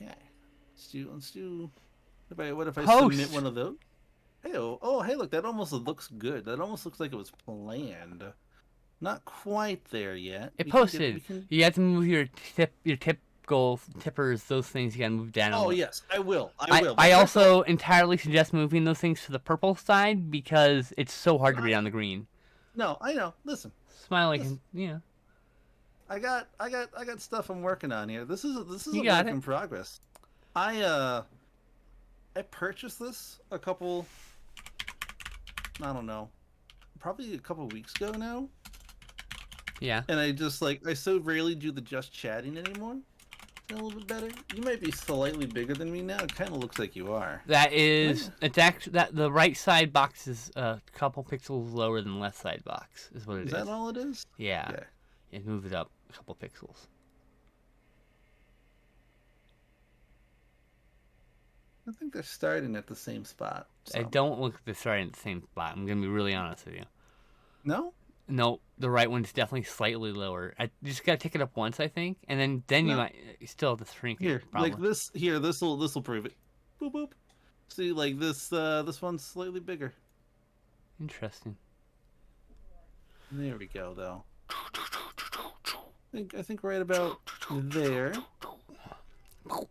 Okay. Let's do. What if I submit Post. one of those? Hey, oh, hey, look, that almost looks good. That almost looks like it was planned. Not quite there yet. It We can get. posted. We can. You have to move your tip goal tippers. Those things you gotta move down a Oh little. yes, I will. I I will. But I first off, also entirely suggest moving those things to the purple side because it's so hard to read I on the green. no, I know. Listen, Smile like listen. you know. I got stuff I'm working on here. This is You a got work it. in progress. I uh I purchased this a couple. I don't know, probably a couple weeks ago now, Yeah. and I just like I so rarely do the just chatting anymore. A little bit better. You might be slightly bigger than me now. It kind of looks like you are. That Am is, I? it's actually that the right side box is a couple pixels lower than the left side box is what it Is that is. all it is? Yeah, Okay. and move it up a couple pixels. I think they're starting at the same spot. I So don't look at this right in the same spot. I'm gonna be really honest with you. no, No, the right one's definitely slightly lower. I just gotta take it up once, I think, and then you no. might you still have to shrink it Here, like probably. this. Here, this will prove it. Boop boop. See, like this. This one's slightly bigger. Interesting. There we go, though. I think right about there. How's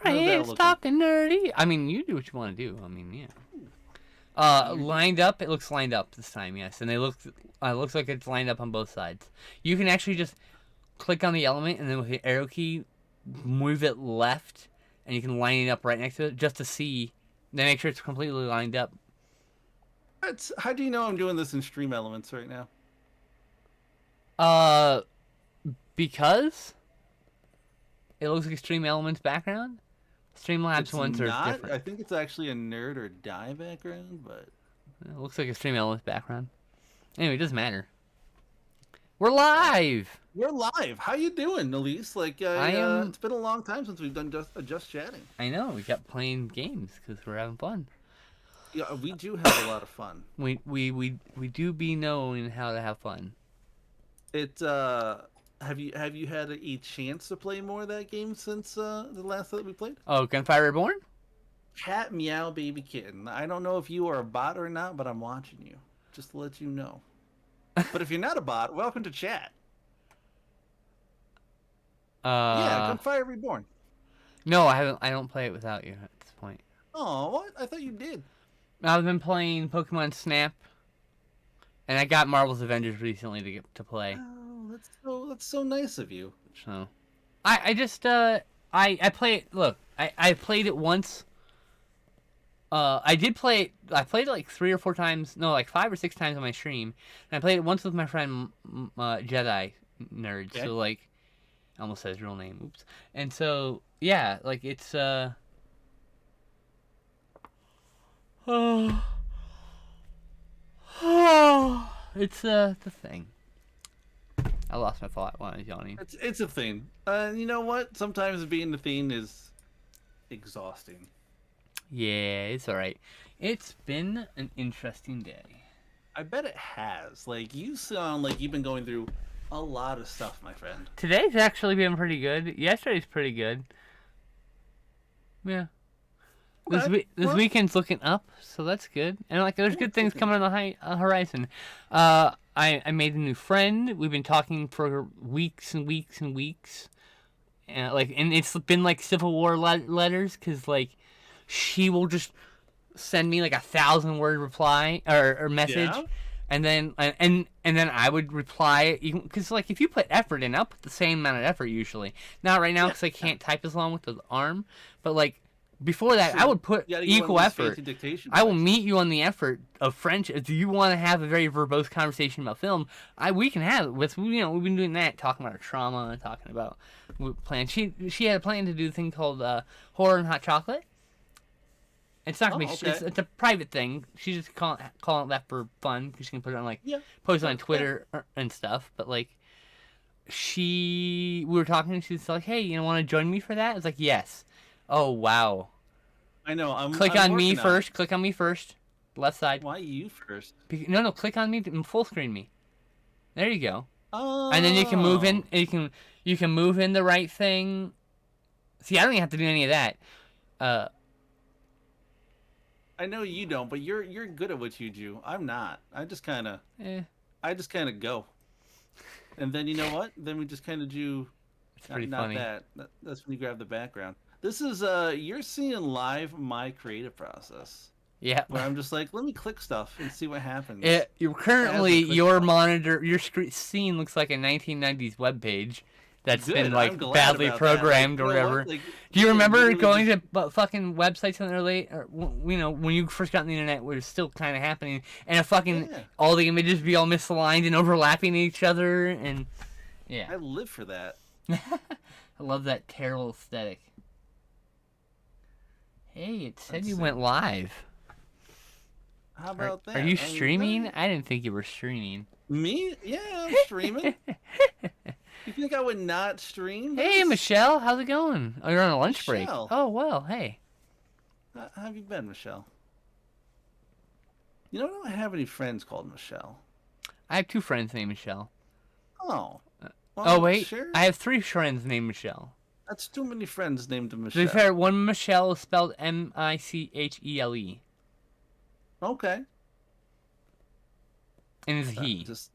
that Trans looking? talking nerdy. I mean, you do what you want to do. I mean, yeah. You're just Lined up. It looks lined up this time, yes, and they look. Looks like it's lined up on both sides. You can actually just click on the element and then with the arrow key, move it left, and you can line it up right next to it just to see. Then make sure it's completely lined up. How do you know I'm doing this in Stream Elements right now? Uh, because it looks like a Stream Elements background. Streamlabs It's ones are not. different. I think it's actually a Nerd or Die background, but It looks like a Stream Elements background. Anyway, it doesn't matter. We're live. we're live. How you doing, Elise? I am. It's been a long time since we've done just chatting. I know we kept playing games because we're having fun. Yeah, we do have a lot of fun. We do be knowing how to have fun. It have you had a chance to play more of that game since the last that we played? Oh, Gunfire Reborn? Cat meow baby kitten. I don't know if you are a bot or not, but I'm watching you. Just to let you know. But if you're not a bot, welcome to chat. Yeah, Uh, Gunfire Reborn. no, I haven't. I don't play it without you at this point. Oh, what? I thought you did. I've been playing Pokemon Snap, and I got Marvel's Avengers recently to play. Oh, that's so nice of you. So, I just I play it. Look, I played it once. I did play it. I played it like 3 or 4 times. No, like 5 or 6 times on my stream. And I played it once with my friend Jedi Nerd. Okay. So like, I almost said his real name. Oops. And so yeah, like it's oh, it's the thing. I lost my thought while I was yawning. It's a thing. You know what? Sometimes being the thing is exhausting. Yeah, it's all right. It's been an interesting day. I bet it has. Like you sound like you've been going through a lot of stuff, my friend. Today's actually been pretty good. Yesterday's pretty good. Yeah. Okay. This Well, weekend's looking up, so that's good. And like, there's good things coming on the horizon. I made a new friend. We've been talking for weeks and weeks and weeks, and it's been like Civil War letters because like she will just send me like 1,000 word reply or message, yeah. and then I would reply because like if you put effort in, I'll put the same amount of effort usually. Not right now Yeah. because I can't type as long with the arm, but like before that, I would put You gotta go on equal those effort. fancy dictation I will devices. meet you on the effort of friendship. Do you want to have a very verbose conversation about film? We can have it with we've been doing that, talking about our trauma and talking about plans. She had a plan to do a thing called horror and hot chocolate. It's not gonna be. Oh, okay. It's a private thing. She's just calling it that for fun because she can put it on like Yeah. post it on Yeah. Twitter and stuff. But like, we were talking and she's like, "Hey, want to join me for that?" It's like, "Yes." Oh wow. I know. I'm Click I'm on me working on first. Click on me first. Left it. side. Why you first? No, click on me. Full screen me. There you go. And then you can move in. Oh, You can move in the right thing. See, I don't even have to do any of that. Uh, I know you don't, but you're good at what you do. I'm not. eh, I just kind of go, and then you know what? Then we just kind of do. it's pretty Not funny. that. That's when you grab the background. This is you're seeing live my creative process Yeah. where I'm just like, let me click stuff and see what happens You as currently I click your stuff. monitor, your scene looks like a 1990s web page that's been Good. I'm like glad badly about that. Like, programmed you or know what? whatever. Like, Do you you can remember literally going just. to fucking websites in the early, or, you know, when you first got on the internet, where it's still kind of happening, and a fucking Yeah, all the images be all misaligned and overlapping each other, and yeah, I live for that. I love that terrible aesthetic. Hey, it said Let's you see. went live. How Are about are that? you I mean, streaming? I didn't think you were streaming. me? Yeah, I'm streaming. You think I would not stream Hey, this? Michelle, how's it going? Oh, you're on a lunch break. Michelle, Oh, well, hey. how have you been, Michelle? You know, I don't have any friends called Michelle. I have two friends named Michelle. Oh, Oh, well, wait. sure. I have three friends named Michelle. That's too many friends named To be Michelle. fair, one Michelle is spelled Michele, Okay. and it's he. Just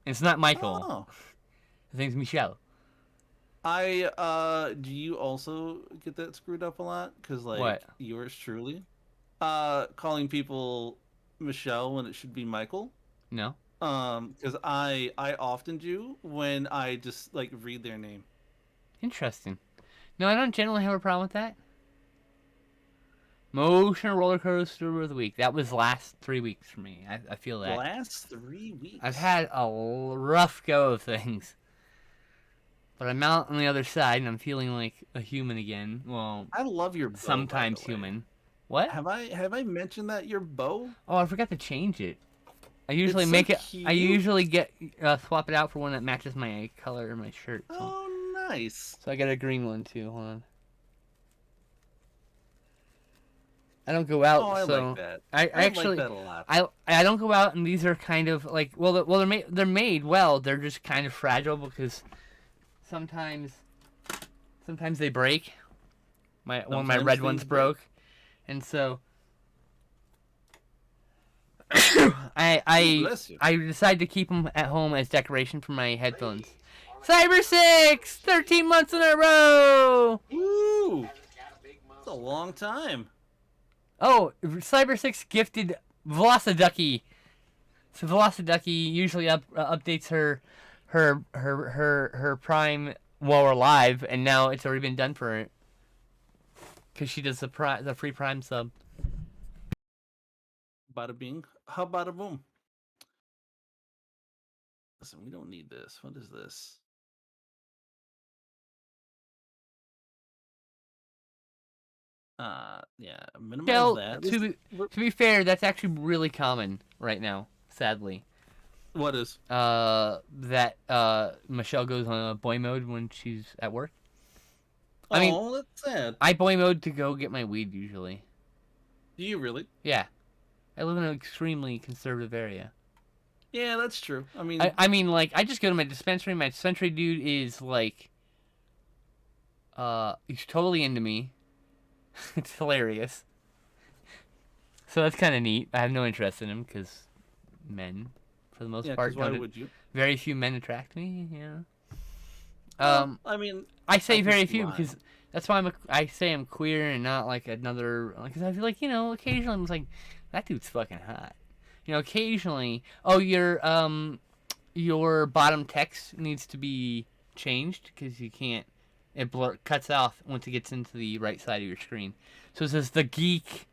It's not Michael. oh, His name's Michelle. I do you also get that screwed up a lot? Because What? like yours truly, calling people Michelle when it should be Michael. No? Because I often do when I just like read their name. Interesting. No, I don't generally have a problem with that. Motion roller coaster of the week. That was last 3 weeks for me. I feel that. Last three I've weeks. had a rough go of things. But I'm out on the other side and I'm feeling like a human again. Well, I love your bow, by the sometimes way. human. What? Have I mentioned that your bow? Oh, I forgot to change it. I It's usually so make it. I cute. usually get swap it out for one that matches my color of my shirt. So, Oh, nice. so I got a green one too. Hold on. I don't go Oh, out, I like so that. I I like actually that a lot. I don't go out, and these are kind of like they're made well. They're just kind of fragile because sometimes sometimes they break. One of my Sometimes red things ones break. broke, and so I Ooh, I bless you. I decided to keep them at home as decoration for my headphones. Cyber 6! 13 months in a row! Ooh, it's a long time. Oh, Cyber 6 gifted Velociducky. So Velociducky usually updates her Prime while we're live, and now it's already been done for it. Because she does the free Prime sub. Bada bing, how bada boom. Listen, we don't need this. What is this? Yeah, minimize Shell, that. to be fair, that's actually really common right now, sadly. What is? That Michelle goes on a boy mode when she's at work. I mean, Oh, that's sad. I boy mode to go get my weed usually. Do you really? Yeah, I live in an extremely conservative area. Yeah, that's true. I mean, I mean, like, I just go to my dispensary. My dispensary dude is like, he's totally into me. It's hilarious. So that's kind of neat. I have no interest in him because men, for the most yeah, because part, why don't. would you? Very few men attract me. Well, I mean, I I say can very see few why. because that's why I say I'm queer and not like another. Because I feel like occasionally I'm just like, that dude's fucking hot. Occasionally, oh your bottom text needs to be changed because you can't. It cuts off once it gets into the right side of your screen. So it says the geek.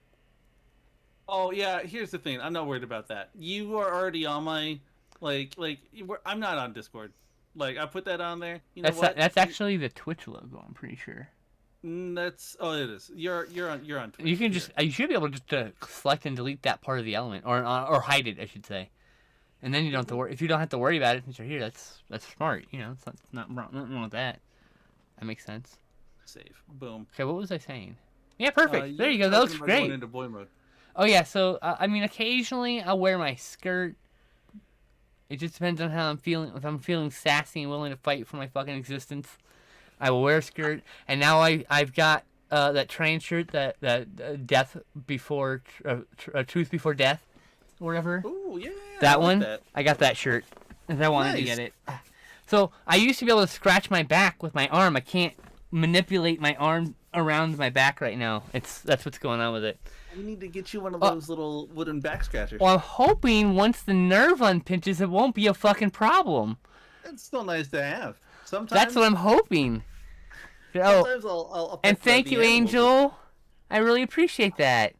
Oh yeah, here's the thing. I'm not worried about that. You are already on my I'm not on Discord. Like I put that on there. You know what? That's actually the Twitch logo. I'm pretty sure. That's it is. You're on Twitch. You can just you should be able to just select and delete that part of the element or hide it, I should say. And then you don't have to worry. If you don't have to worry about it since you're here, that's smart. It's not wrong, nothing wrong with that. That makes sense. Save. Boom. Okay, what was I saying? Yeah, perfect. There You you were go. That talking looks about going great. into boy mode. Oh yeah, so I mean, occasionally I'll wear my skirt. It just depends on how I'm feeling. If I'm feeling sassy and willing to fight for my fucking existence, I will wear a skirt. And now I've got that train shirt, that death before truth before death, or whatever. Ooh, yeah. That I like one. that. I got that shirt. Because I wanted to Nice. get it. So I used to be able to scratch my back with my arm. I can't manipulate my arm around my back right now. That's what's going on with it. We need to get you one of those little wooden back scratchers. Well, I'm hoping once the nerve unpinches, it won't be a fucking problem. It's still nice to have. Sometimes. That's what I'm hoping. Sometimes I'll And pick thank the you, animals. Angel. I really appreciate that.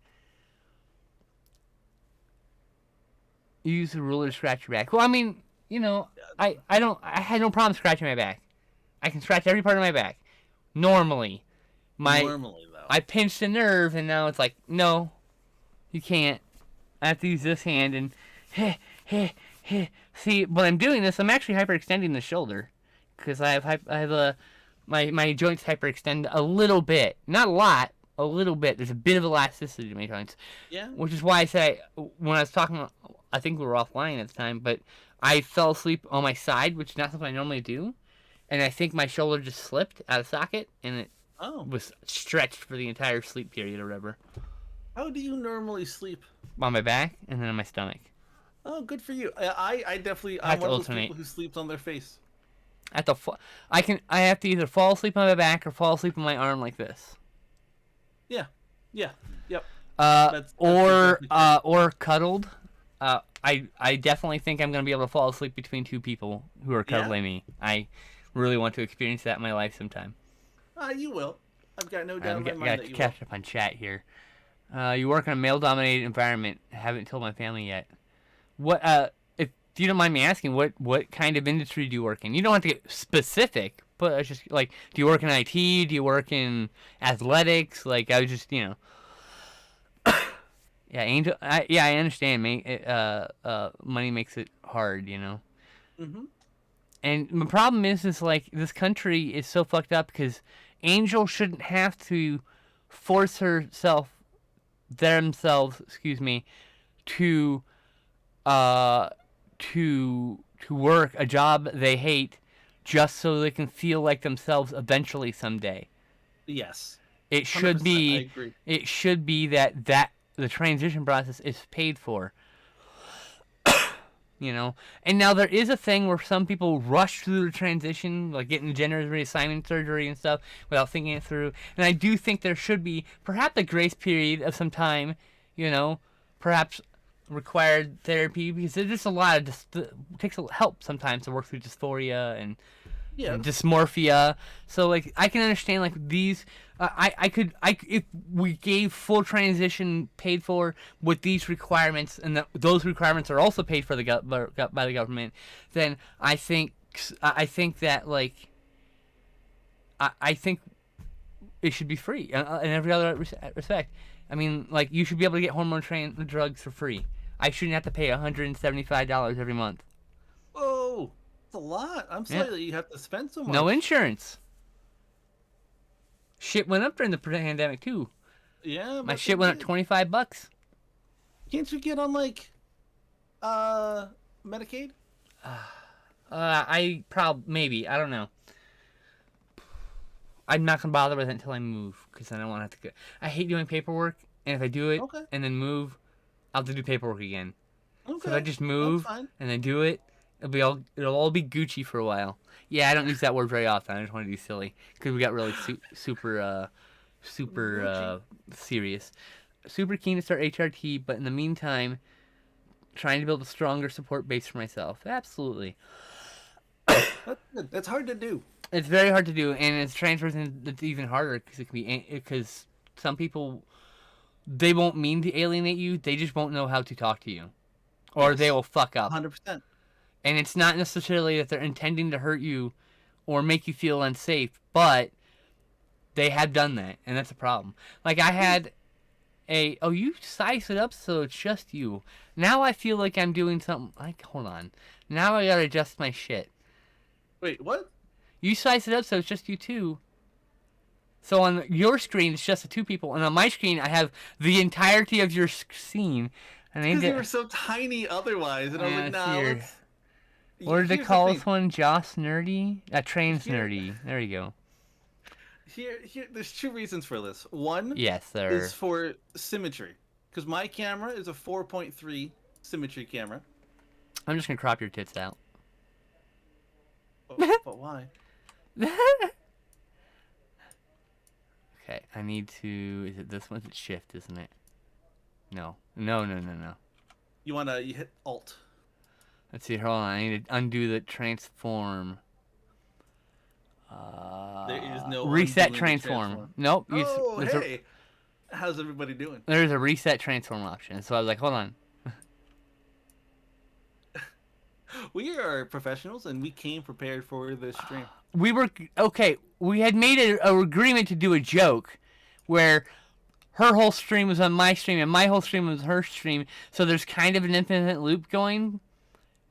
You use a ruler to scratch your back. Well, I mean, you know, I had no problem scratching my back. I can scratch every part of my back. Normally. Normally, though. I pinched a nerve, and now it's like, no, you can't. I have to use this hand and see. When I'm doing this, I'm actually hyperextending the shoulder because I have my joints hyperextend a little bit, not a lot, a little bit. There's a bit of elasticity to my joints. Yeah. Which is why I said when I was talking, I think we were offline at the time, but I fell asleep on my side, which is not something I normally do, and I think my shoulder just slipped out of socket and it was stretched for the entire sleep period or whatever. How do you normally sleep? On my back and then on my stomach. Oh, good for you. I definitely I have I'm to one of those alternate. people who sleeps on their face. I have to either fall asleep on my back or fall asleep on my arm like this. Yeah. Yeah. Yep. Or cuddled. I definitely think I'm gonna be able to fall asleep between two people who are cuddling me. I really want to experience that in my life sometime. You will. I've got no doubt in my mind Got that to you will. catch up on chat here. You work in a male-dominated environment. Haven't told my family yet. What? If you don't mind me asking, what kind of industry do you work in? You don't have to get specific, but it's just like, do you work in IT? Do you work in athletics? Like, I was just, you know. Yeah, Angel. I understand, mate. Money makes it hard, you know. Mm-hmm. And the problem is like this country is so fucked up because Angel shouldn't have to force themselves, to work a job they hate just so they can feel like themselves eventually someday. Yes. It should be. I agree. It should be that the transition process is paid for. You know, and now there is a thing where some people rush through the transition, like getting gender reassignment surgery and stuff, without thinking it through. And I do think there should be perhaps a grace period of some time, you know, perhaps required therapy because there's just a lot of it takes help sometimes to work through dysphoria and dysmorphia. So like I can understand like these. If we gave full transition paid for with these requirements, and those requirements are also paid for by the government, then I think that like I think it should be free in every other respect. I mean, like you should be able to get hormone drugs for free. I shouldn't have to pay $175 every month. Oh, that's a lot. I'm sorry that you have to spend so much. No insurance. Shit went up during the pandemic too. Yeah, my shit went up $25. Can't you get on like, Medicaid? Maybe I don't know. I'm not gonna bother with it until I move because I don't want to have to go. I hate doing paperwork, and if I do it and then move, I'll have to do paperwork again. Okay. So if I just move and then do it, it'll all be Gucci for a while. Yeah, I don't use that word very often. I just want to be silly because we got really super serious. Super keen to start HRT, but in the meantime, trying to build a stronger support base for myself. Absolutely. That's hard to do. It's very hard to do, and as transfers, it's even harder because some people they won't mean to alienate you. They just won't know how to talk to you, or they will fuck up. 100%. And it's not necessarily that they're intending to hurt you or make you feel unsafe, but they have done that, and that's a problem. Like, I had you size it up so it's just you. Now I feel like I'm doing something, like, hold on. Now I gotta adjust my shit. Wait, what? You size it up so it's just you two. So on your screen, it's just the two people, and on my screen, I have the entirety of your scene. Because you were so tiny otherwise, and I was like, nah, What did they Here's the call thing. this one? Joss Nerdy? Trans Here, Nerdy. There you go. there's two reasons for this. One Yes, is sir. for symmetry, because my camera is a 4.3 symmetry camera. I'm just gonna crop your tits out. But why? Okay, I need to. Is it this one? It's shift, isn't it? No. No, no, no, no. You hit Alt. Let's see. Hold on. I need to undo the transform. There is no Reset undoing the transform. Nope. Oh, hey! How's everybody doing? There's a reset transform option. So I was like, hold on. We are professionals, and we came prepared for this stream. We were okay. We had made a agreement to do a joke, where her whole stream was on my stream and my whole stream was her stream. So there's kind of an infinite loop going,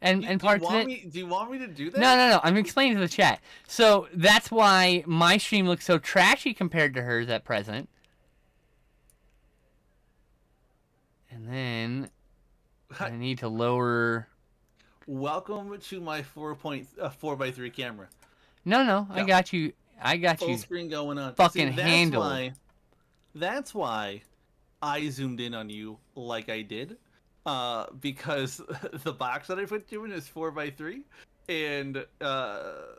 and parts of it. Do you want me to do that? No. I'm explaining to the chat. So that's why my stream looks so trashy compared to hers at present. And then I need to lower. Welcome to my 4x3 camera. No, I got you. Full screen going on. Fucking handle. That's why I zoomed in on you like I did, because the box that I put you in is 4x3, and the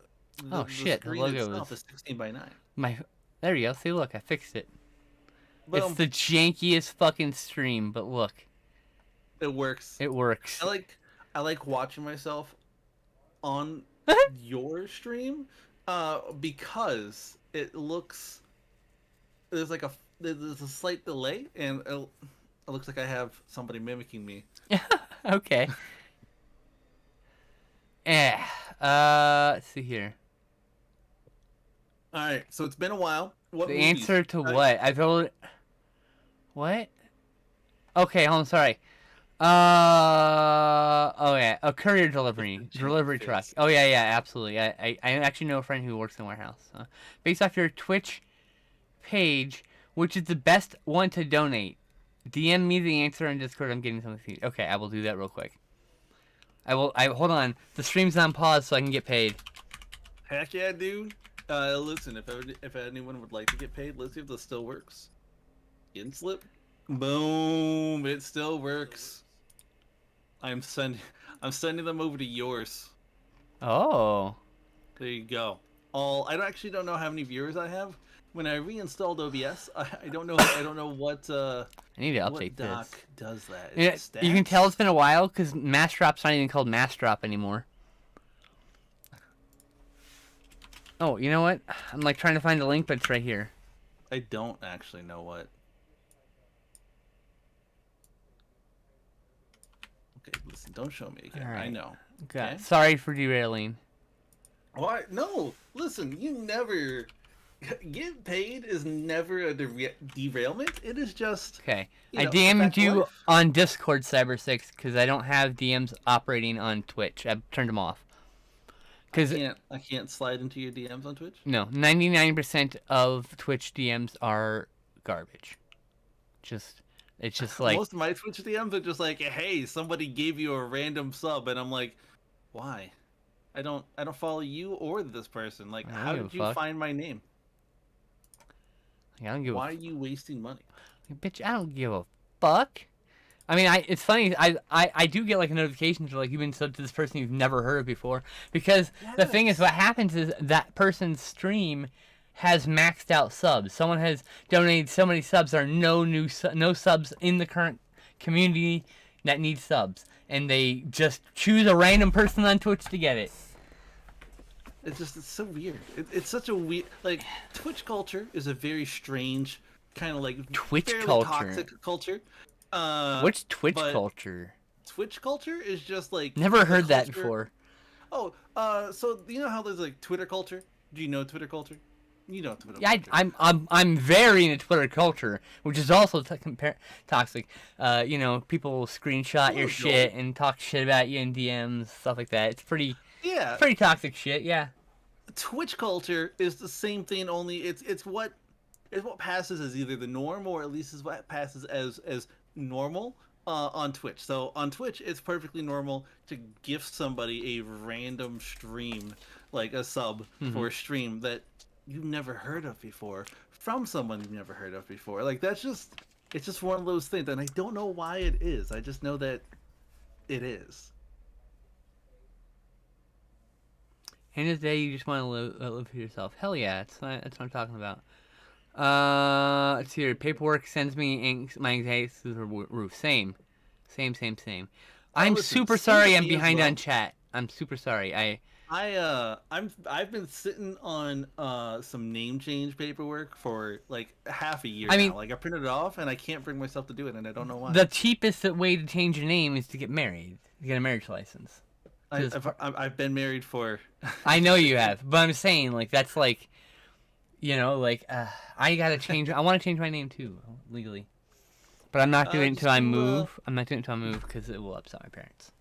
shit, the screen logo itself is 16:9. There you go. See, look, I fixed it. But, it's the jankiest fucking stream, but look, it works. It works. I like watching myself on your stream, because it looks there's a slight delay, and it looks like I have somebody mimicking me. Okay. Let's see here. All right, so it's been a while. What the movies? Answer to what? I told. What? Okay, hold on. Sorry. Oh yeah, a courier delivery truck. Oh yeah, absolutely. I actually know a friend who works in a warehouse. Based off your Twitch page, which is the best one to donate? DM me the answer on Discord. I'm getting something. Okay, I will do that real quick. Hold on. The stream's on pause so I can get paid. Heck yeah, dude. Listen, if anyone would like to get paid, let's see if this still works. In slip. Boom! It still works. I'm sending them over to yours. Oh. There you go. I actually don't know how many viewers I have. When I reinstalled OBS, I don't know what. I need to update what doc this. does that? Yeah, you can tell it's been a while because Massdrop's not even called Massdrop anymore. Oh, you know what? I'm like trying to find the link, but it's right here. I don't actually know what. Okay, listen, don't show me again. Right. I know. Okay. Sorry for derailing. What? No, listen, you never. Get paid is never a derailment. It is just. Okay. I DM'd you on Discord, Cyber6, because I don't have DMs operating on Twitch. I've turned them off. I can't slide into your DMs on Twitch? No. 99% of Twitch DMs are garbage. It's just like. Most of my Twitch DMs are just like, hey, somebody gave you a random sub, and I'm like, why? I don't follow you or this person. Like, how did you find my name? Why are you wasting money? Bitch, I don't give a fuck. I mean, it's funny. I do get like a notification for like you've been subbed to this person you've never heard of before, because the thing is, what happens is that person's stream has maxed out subs. Someone has donated so many subs. There are no subs in the current community that need subs, and they just choose a random person on Twitch to get it. It's so weird. It's such a weird, like, Twitch culture is a very strange kind of like Twitch culture. Toxic culture. What's Twitch culture? Twitch culture is just like never heard that before. Oh, so you know how there's like Twitter culture? Do you know Twitter culture? You know Twitter. Yeah, culture. I'm very into Twitter culture, which is also toxic. People screenshot your shit and talk shit about you in DMs, stuff like that. It's pretty toxic shit. Yeah. Twitch culture is the same thing, only it's what passes as either the norm or at least is what passes as normal on Twitch. So on Twitch, it's perfectly normal to gift somebody a random stream, like a sub Mm-hmm. for a stream that you've never heard of before from someone you've never heard of before. Like that's just it's just one of those things, and I don't know why it is. I just know that it is. End of the day, you just want to live for yourself. Hell yeah, that's what I'm talking about. Let's see here. Paperwork sends me my anxiety through the roof. Same. I'm Listen, super same to sorry I'm me as behind on well. chat. I'm super sorry. I've been sitting on some name change paperwork for like half a year I now. mean, Like I printed it off and I can't bring myself to do it, and I don't know why. the cheapest way to change your name is to get married. To get a marriage license. I've been married for. I know you have, but I'm saying like that's like, like I gotta change. I want to change my name too legally, but I'm not doing it until Just I do. move. I'm not doing it until I move because it will upset my parents.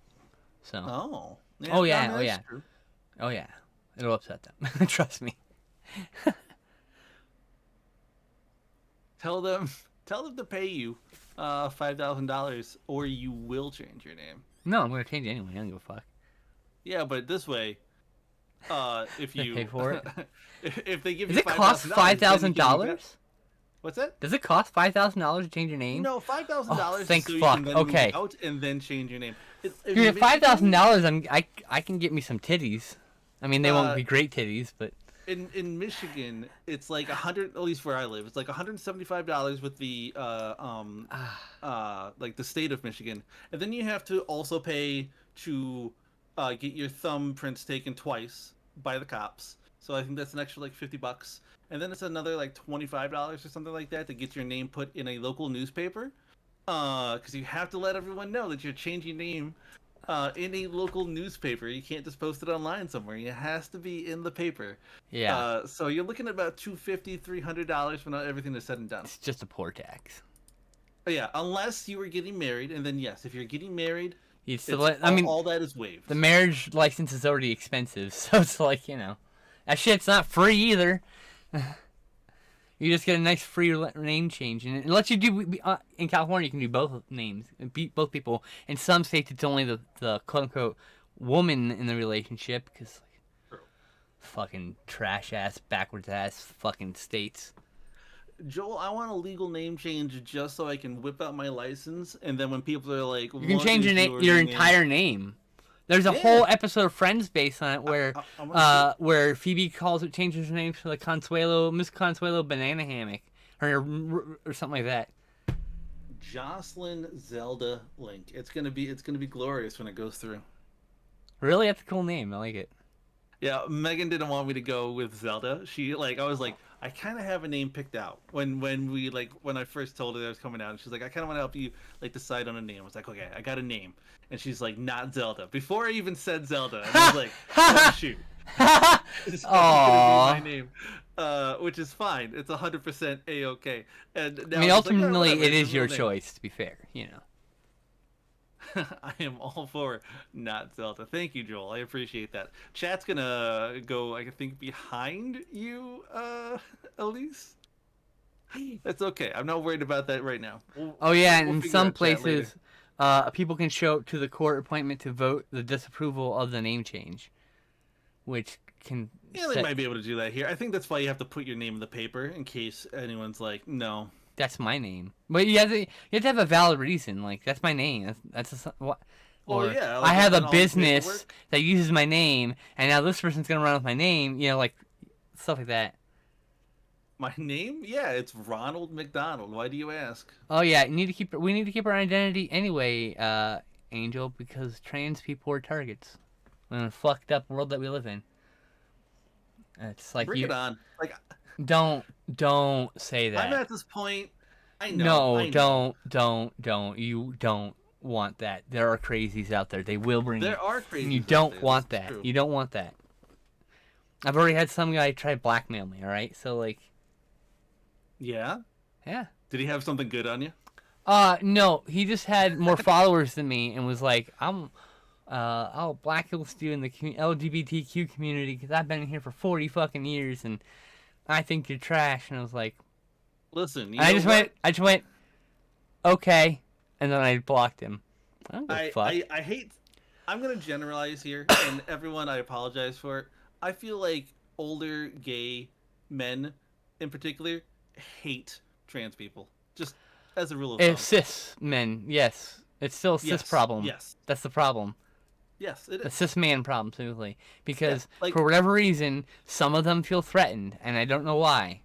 So. Oh. Yeah, Oh I yeah. mean, Oh that's yeah. true. Oh yeah. It'll upset them. Trust me. Tell them, tell them to pay you, $5,000, or you will change your name. No, I'm gonna change it anyway. I don't give a fuck. Yeah, but this way, if They pay you, for it. if they give Does you it cost $5,000, then you can move out. $5,000? What's that? Does it cost $5,000 to change your name? No, five thousand Oh, dollars is thank so you can fuck. then move Okay. out and then change your name. Dude, In at $5,000, Michigan, I can get me some titties. I mean, they won't uh, be great titties, but in Michigan, it's like 100. At least where I live, it's like $175 with the like the state of Michigan, and then you have to also pay to get your thumbprints taken twice by the cops. So I think that's an extra like $50, and then it's another like $25 or something like that to get your name put in a local newspaper. Because you have to let everyone know that you're changing your name in a local newspaper. You can't just post it online somewhere. It has to be in the paper. yeah, So you're looking at about $250, $300 when everything is said and done. it's just a poor tax. But yeah, unless you were getting married, and then yes, if you're getting married, It's it's the, I mean, all that is waived. the marriage license is already expensive, so it's like, that shit's not free either. You just get a nice free name change, and it lets you do. In California, you can do both names, both people. In some states, it's only the quote unquote woman in the relationship, because fucking trash ass, backwards ass, fucking states. Joel, I want a legal name change just so I can whip out my license, and then when people are like, You can "What change is your entire name. There's a Yeah. whole episode of Friends based on it where I wanna where Phoebe changes her name to like Miss Consuelo Banana Hammock or something like that. Jocelyn Zelda Link. It's gonna be glorious when it goes through. Really, that's a cool name. I like it. Yeah, Megan didn't want me to go with Zelda. She I was like, I kind of have a name picked out when I first told her that I was coming out, and she's like, I kind of want to help you like decide on a name. I was like, okay, I got a name, and she's like, not Zelda. Before I even said Zelda, and I was like, oh shoot, it's gonna be my name, which is fine. It's 100% a-okay. And now I mean, it's like, ultimately, whatever, it it's is a your real name. choice. To be fair, I am all for not Zelda. Thank you, Joel. I appreciate that. Chat's gonna go, I think, behind you, Elise. That's okay. I'm not worried about that right now. Oh yeah, We'll and in figure some out chat later. places, people can show up to the court appointment to vote the disapproval of the name change, which can. Yeah, they might be able to do that here. I think that's why you have to put your name in the paper in case anyone's like, no. That's my name, but you have to have a valid reason. Like that's my name. What. Or Well, yeah, I like have a on all the business paperwork. that uses my name, and now this person's gonna run with my name. Like stuff like that. My name? Yeah, it's Ronald McDonald. Why do you ask? Oh yeah, we need to keep our identity anyway, Angel, because trans people are targets in a fucked up world that we live in. It's like Bring it on. Like, don't say that. I'm at this point. I know. No, I know. don't. You don't want that. There are crazies out there. They will bring it. There are crazy. You don't want that. You don't want that. I've already had some guy try to blackmail me. All right, so like. Yeah. Yeah. Did he have something good on you? No. He just had more followers than me and was like, I'll blacklist you in the LGBTQ community because I've been here for 40 fucking years and I think you're trash. And I was like, Listen, I just went, okay. and then I blocked him. I don't give a I, fuck. I I hate. I'm gonna generalize here, and everyone, I apologize for it. I feel like older gay men, in particular, hate trans people. Just as a rule of It's thumb. cis men, yes. It's still a cis Yes, problem. yes, That's the problem. yes. It A is. cis man problem, simply. Yeah, Because for like whatever reason, some of them feel threatened, and I don't know why.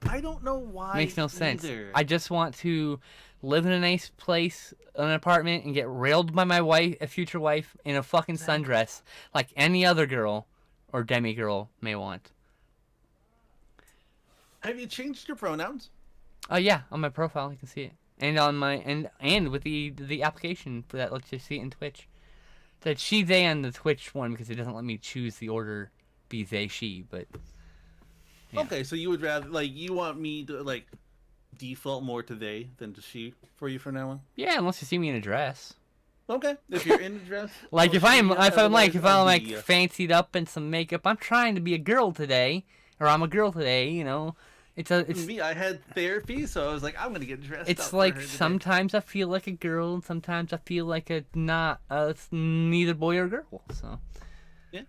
I don't know why Makes no sense. either. I just want to live in a nice place, an apartment, and get railed by my wife, a future wife, in a fucking Exactly. sundress, like any other girl or demi girl may want. Have you changed your pronouns? Oh yeah, on my profile you can see it, and on my and with the application for that lets you see it in Twitch. That she they on the Twitch one because it doesn't let me choose the order, be they she, but yeah. Okay, so you would rather like you want me to like default more to they than to she for you from now on? Yeah, unless you see me in a dress. Okay, if you're in the dress, Like I'll see ya. Otherwise, if I'll I'm be like ya. fancied up in some makeup, I'm trying to be a girl today, or I'm a girl today. Me, I had therapy, so I was like, I'm gonna get dressed It's up for like her today. sometimes I feel like a girl, and sometimes I feel like a not it's neither boy or girl. So Yeah.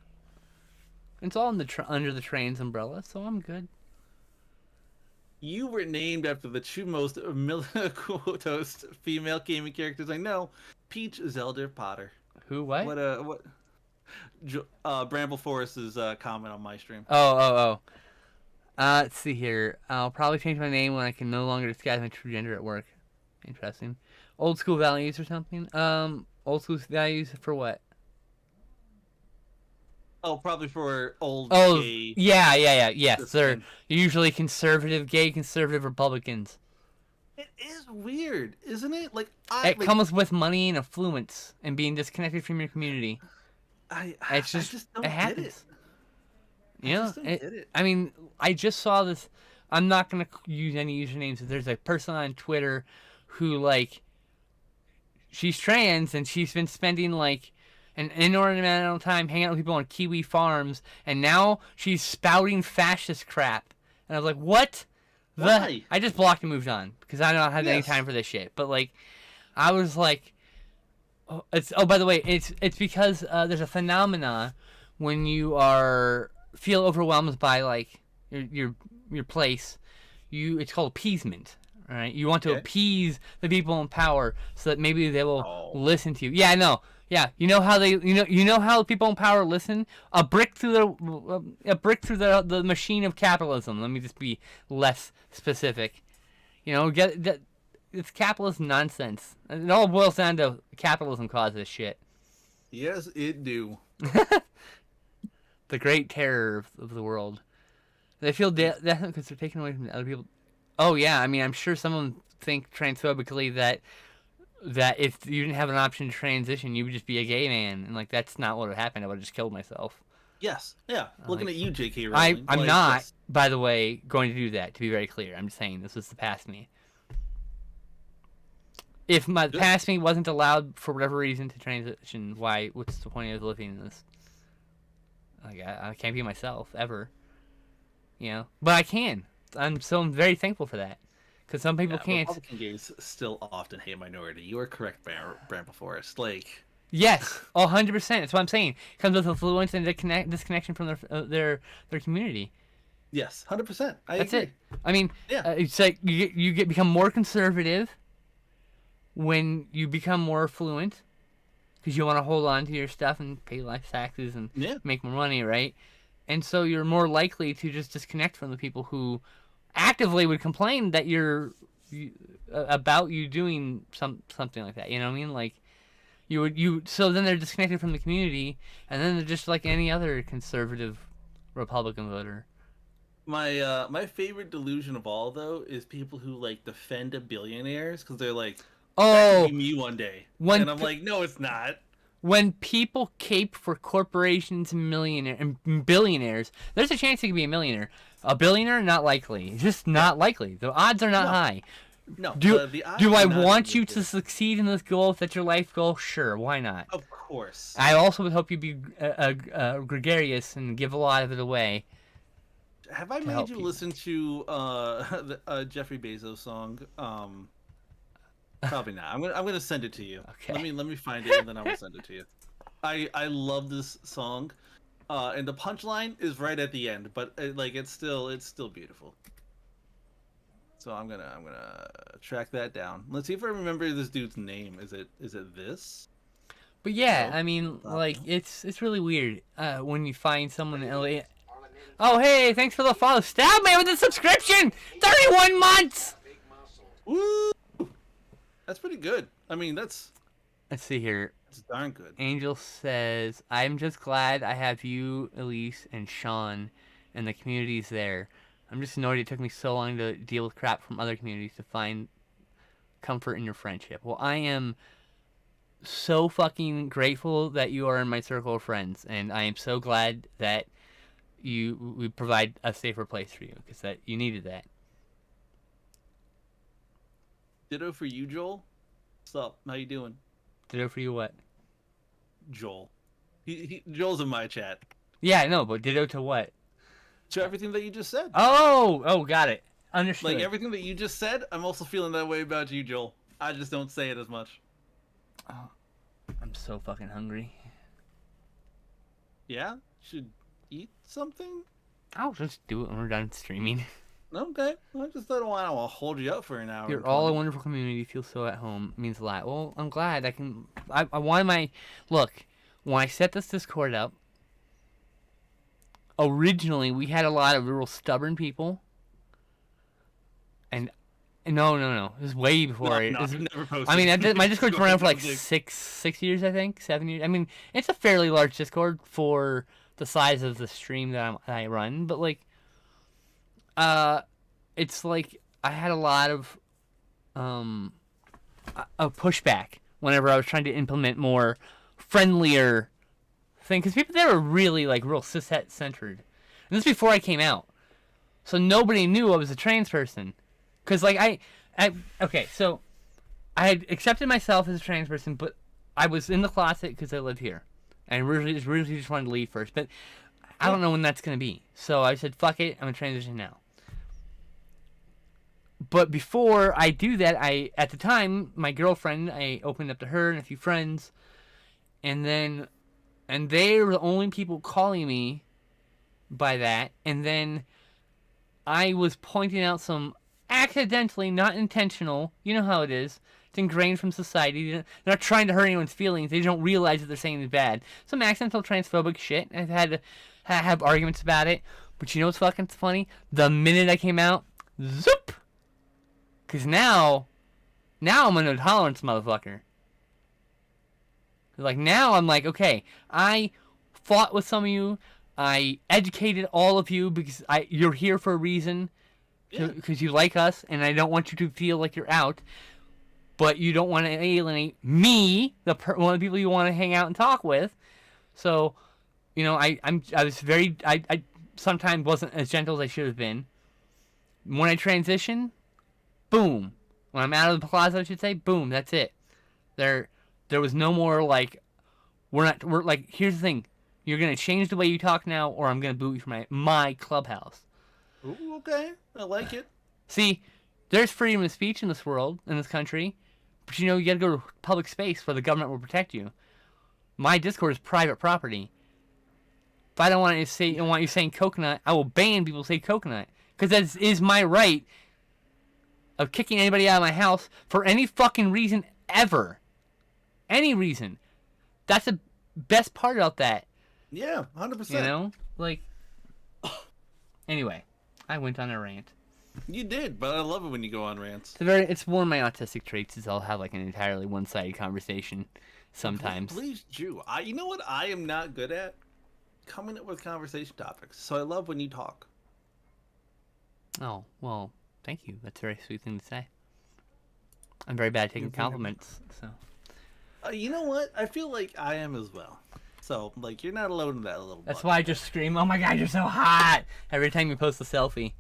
it's all in under the train's umbrella, so I'm good. You were named after the two most milquetoast female gaming characters I know, Peach, Zelda, Potter. Who? What? What? Bramble Forest's comment on my stream. Oh. Let's see here. I'll probably change my name when I can no longer disguise my true gender at work. Interesting. Old school values or something. Old school values for what? Oh, probably for old Oh, gay yeah. Yes, cis they're men. usually conservative, gay conservative Republicans. It is weird, isn't it? Like I It like comes with money and affluence and being disconnected from your community. I It's I just just it don't get it. happens. I You know, just don't get it. I mean, I just saw this. I'm not gonna use any usernames. But there's a person on Twitter who like she's trans and she's been spending like an inordinate amount of time hanging out with people on Kiwi farms, and now she's spouting fascist crap. And I was like, what? Why? I just blocked and moved on because I don't have any Yes. time for this shit. But like, I was like, oh by the way, it's because there's a phenomena when you are feel overwhelmed by like your place. It's called appeasement. All right, you want to Okay. appease the people in power so that maybe they will Oh. listen to you. Yeah, I know. Yeah, you know how how people in power listen. A brick through the machine of capitalism. Let me just be less specific. Get that. It's capitalist nonsense. It all boils down to capitalism causes shit. Yes, it do. The great terror of the world. They feel that because they're taken away from other people. Oh yeah, I mean I'm sure some of them think transphobically that if you didn't have an option to transition, you would just be a gay man, and like that's not what would happen. I would have just killed myself. Yes. Yeah. Looking Like at you, J.K. I Rowling. I'm Like not, yes. by the way, going to do that. To be very clear, I'm just saying this was the past me. If my Good. past me wasn't allowed for whatever reason to transition, why? What's the point of living in this? Like I can't be myself ever. But I can. I'm very thankful for that, because some people Yeah, can't. Republican gays still often hate minority. You are correct, Bramble Forest. Like, Yes, 100%. That's what I'm saying. It comes with affluence and disconnection from their community. yes, 100%. I That's agree. it. I mean, Yeah. it's like you become more conservative when you become more affluent because you want to hold on to your stuff and pay less taxes and Yeah. make more money, right? And so you're more likely to just disconnect from the people who actively would complain that about you doing something like that. You know what I mean? Like so then they're disconnected from the community, and then they're just like any other conservative Republican voter. My favorite delusion of all though is people who like defend billionaires because they're like, that could be Oh, me one day, when and I'm like, no, it's not. when people cape for corporations and billionaires, there's a chance you could be a millionaire. A billionaire, not likely. Just Yeah. not likely. The odds are not No. high. No. Do The odds do are I not want even you as to good. succeed in this goal? If that's your life goal, sure. Why not? Of course. I also would hope you be gregarious and give a lot of it away Have I to made help you people. listen to the Jeffrey Bezos song? Probably not. I'm gonna send it to you. Okay. Let me find it and then I will send it to you. I love this song, and the punchline is right at the end, but like it's still beautiful. So I'm gonna track that down. Let's see if I remember this dude's name. Is it this? But yeah, No. I mean, like No. it's really weird when you find someone in LA. Oh hey, thanks for the follow. Stab man with the subscription. 31 months. Woo! That's pretty good. I mean, Let's see here. that's darn good. Angel says, "I'm just glad I have you, Elise, and Sean, and the communities there. I'm just annoyed it took me so long to deal with crap from other communities to find comfort in your friendship." Well, I am so fucking grateful that you are in my circle of friends, and I am so glad that we provide a safer place for you because that you needed that. Ditto for you, Joel. What's up? How you doing, Ditto for you what? Joel? Joel's in my chat. Yeah, no, but ditto to what? To everything that you just said. Oh, got it. Understood. Like everything that you just said, I'm also feeling that way about you, Joel. I just don't say it as much. Oh, I'm so fucking hungry. Yeah? Should eat something? I'll just do it when we're done streaming. Okay. I just don't want to hold you up for an hour. You're all a wonderful community. Feel so at home. It means a lot. Well, I'm glad I can. I wanted my look when I set this Discord up. Originally, we had a lot of real stubborn people, and no, it was way before. No, it no, was, I've never posted. I mean, my Discord's been around for like six years, I think, 7 years. I mean, it's a fairly large Discord for the size of the stream that I run, but like, it's like I had a lot of pushback whenever I was trying to implement more friendlier thing because people there were really like real cishet centered, and this before I came out, so nobody knew I was a trans person, because like I okay, so I had accepted myself as a trans person, but I was in the closet because I live here, and originally just wanted to leave first, but I don't know when that's gonna be, so I said fuck it, I'm gonna transition now. But before I do that, at the time my girlfriend, I opened up to her and a few friends, and they were the only people calling me by that. And then I was pointing out some accidentally, not intentional. You know how it is. It's ingrained from society. They're not trying to hurt anyone's feelings. They don't realize that they're saying it's bad. Some accidental transphobic shit. I've had to have arguments about it. But you know what's fucking funny? The minute I came out, zoop! Because now I'm an intolerance motherfucker. Like, now I'm like, okay, I fought with some of you. I educated all of you because you're here for a reason. Because you like us, and I don't want you to feel like you're out. But you don't want to alienate me, one of the people you want to hang out and talk with. So, you know, I sometimes wasn't as gentle as I should have been. When I transition, boom. When I'm out of the closet, I should say, boom, that's it. There was no more like, we're like, here's the thing. You're going to change the way you talk now, or I'm going to boot you from my clubhouse. Ooh, okay. I like it. See, there's freedom of speech in this world, in this country. But you know, you got to go to public space where the government will protect you. My Discord is private property. If I don't want you saying coconut, I will ban people who say coconut. Because that is my right of kicking anybody out of my house for any fucking reason ever. Any reason. That's the best part about that. Yeah, 100%. You know? Like, anyway, I went on a rant. You did, but I love it when you go on rants. It's one of my autistic traits is I'll have like an entirely one-sided conversation sometimes. Please, Jew. You know what I am not good at? Coming up with conversation topics. So I love when you talk. Oh, well, thank you. That's a very sweet thing to say. I'm very bad at taking compliments, so. You know what? I feel like I am as well. So, like, you're not alone in that little. That's why I just scream, "Oh my god, you're so hot!" every time you post a selfie.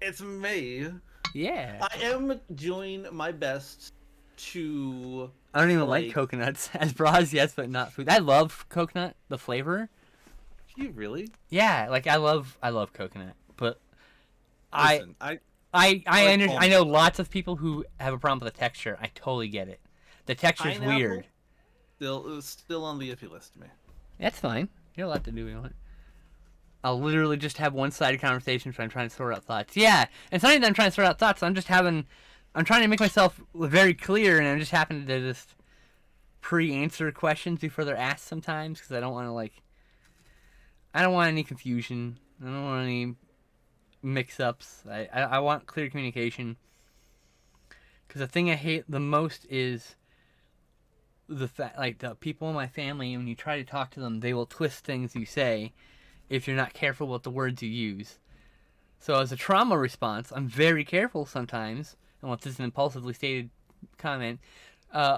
It's me. Yeah. I am doing my best to. I don't even like coconuts. As bras, yes, but not food. I love coconut, the flavor. You really? Yeah, like I love coconut, but Listen, I know lots of people who have a problem with the texture. I totally get it. The texture's Pineapple, weird. Still on the iffy list to me. That's fine. You're allowed to do what you want. I'll literally just have one-sided conversations when I'm trying to sort out thoughts. Yeah, it's not even that I'm trying to sort out thoughts. I'm trying to make myself very clear, and I'm just happening to just pre-answer questions before they're asked sometimes, because I don't want to, I don't want any confusion. I don't want any mix-ups. I want clear communication. Because the thing I hate the most is the fact, the people in my family, when you try to talk to them, they will twist things you say if you're not careful with the words you use. So as a trauma response, I'm very careful sometimes, unless this is an impulsively stated comment,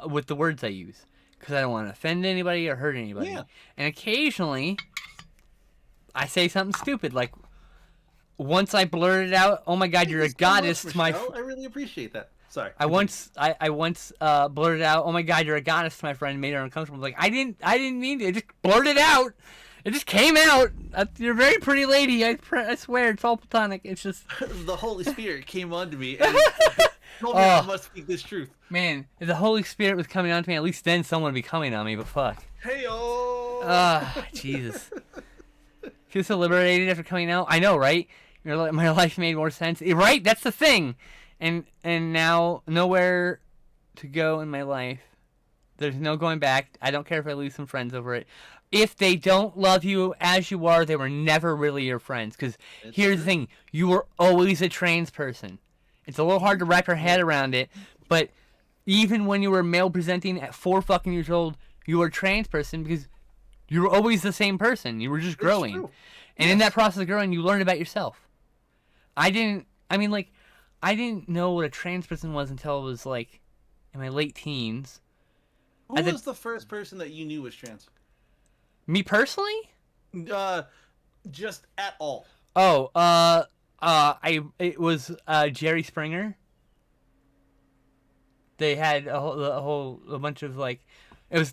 with the words I use. Because I don't want to offend anybody or hurt anybody. Yeah. And occasionally, I say something stupid, once I blurted out, "Oh my God, you're a goddess!" to my. I really appreciate that. Sorry. I once blurted out, "Oh my God, you're a goddess!" to my friend, made her uncomfortable. I didn't mean to. I just blurted out. It just came out. You're a very pretty lady. I swear, it's all platonic. It's just the Holy Spirit came onto me and told me I must speak this truth. Man, if the Holy Spirit was coming onto me, at least then someone would be coming on me. But fuck. Hey-oh! Jesus. Feel so liberated after coming out. I know, right? My life made more sense. Right? That's the thing. And now nowhere to go in my life. There's no going back. I don't care if I lose some friends over it. If they don't love you as you are, they were never really your friends. Because here's the thing. You were always a trans person. It's a little hard to wrap your head around it. But even when you were male presenting at 4 fucking years old, you were a trans person because you were always the same person. You were just growing. And in that process of growing, you learned about yourself. I didn't know what a trans person was until I was in my late teens. Who was the first person that you knew was trans? Me personally? Just at all. Oh, it was Jerry Springer. They had a bunch of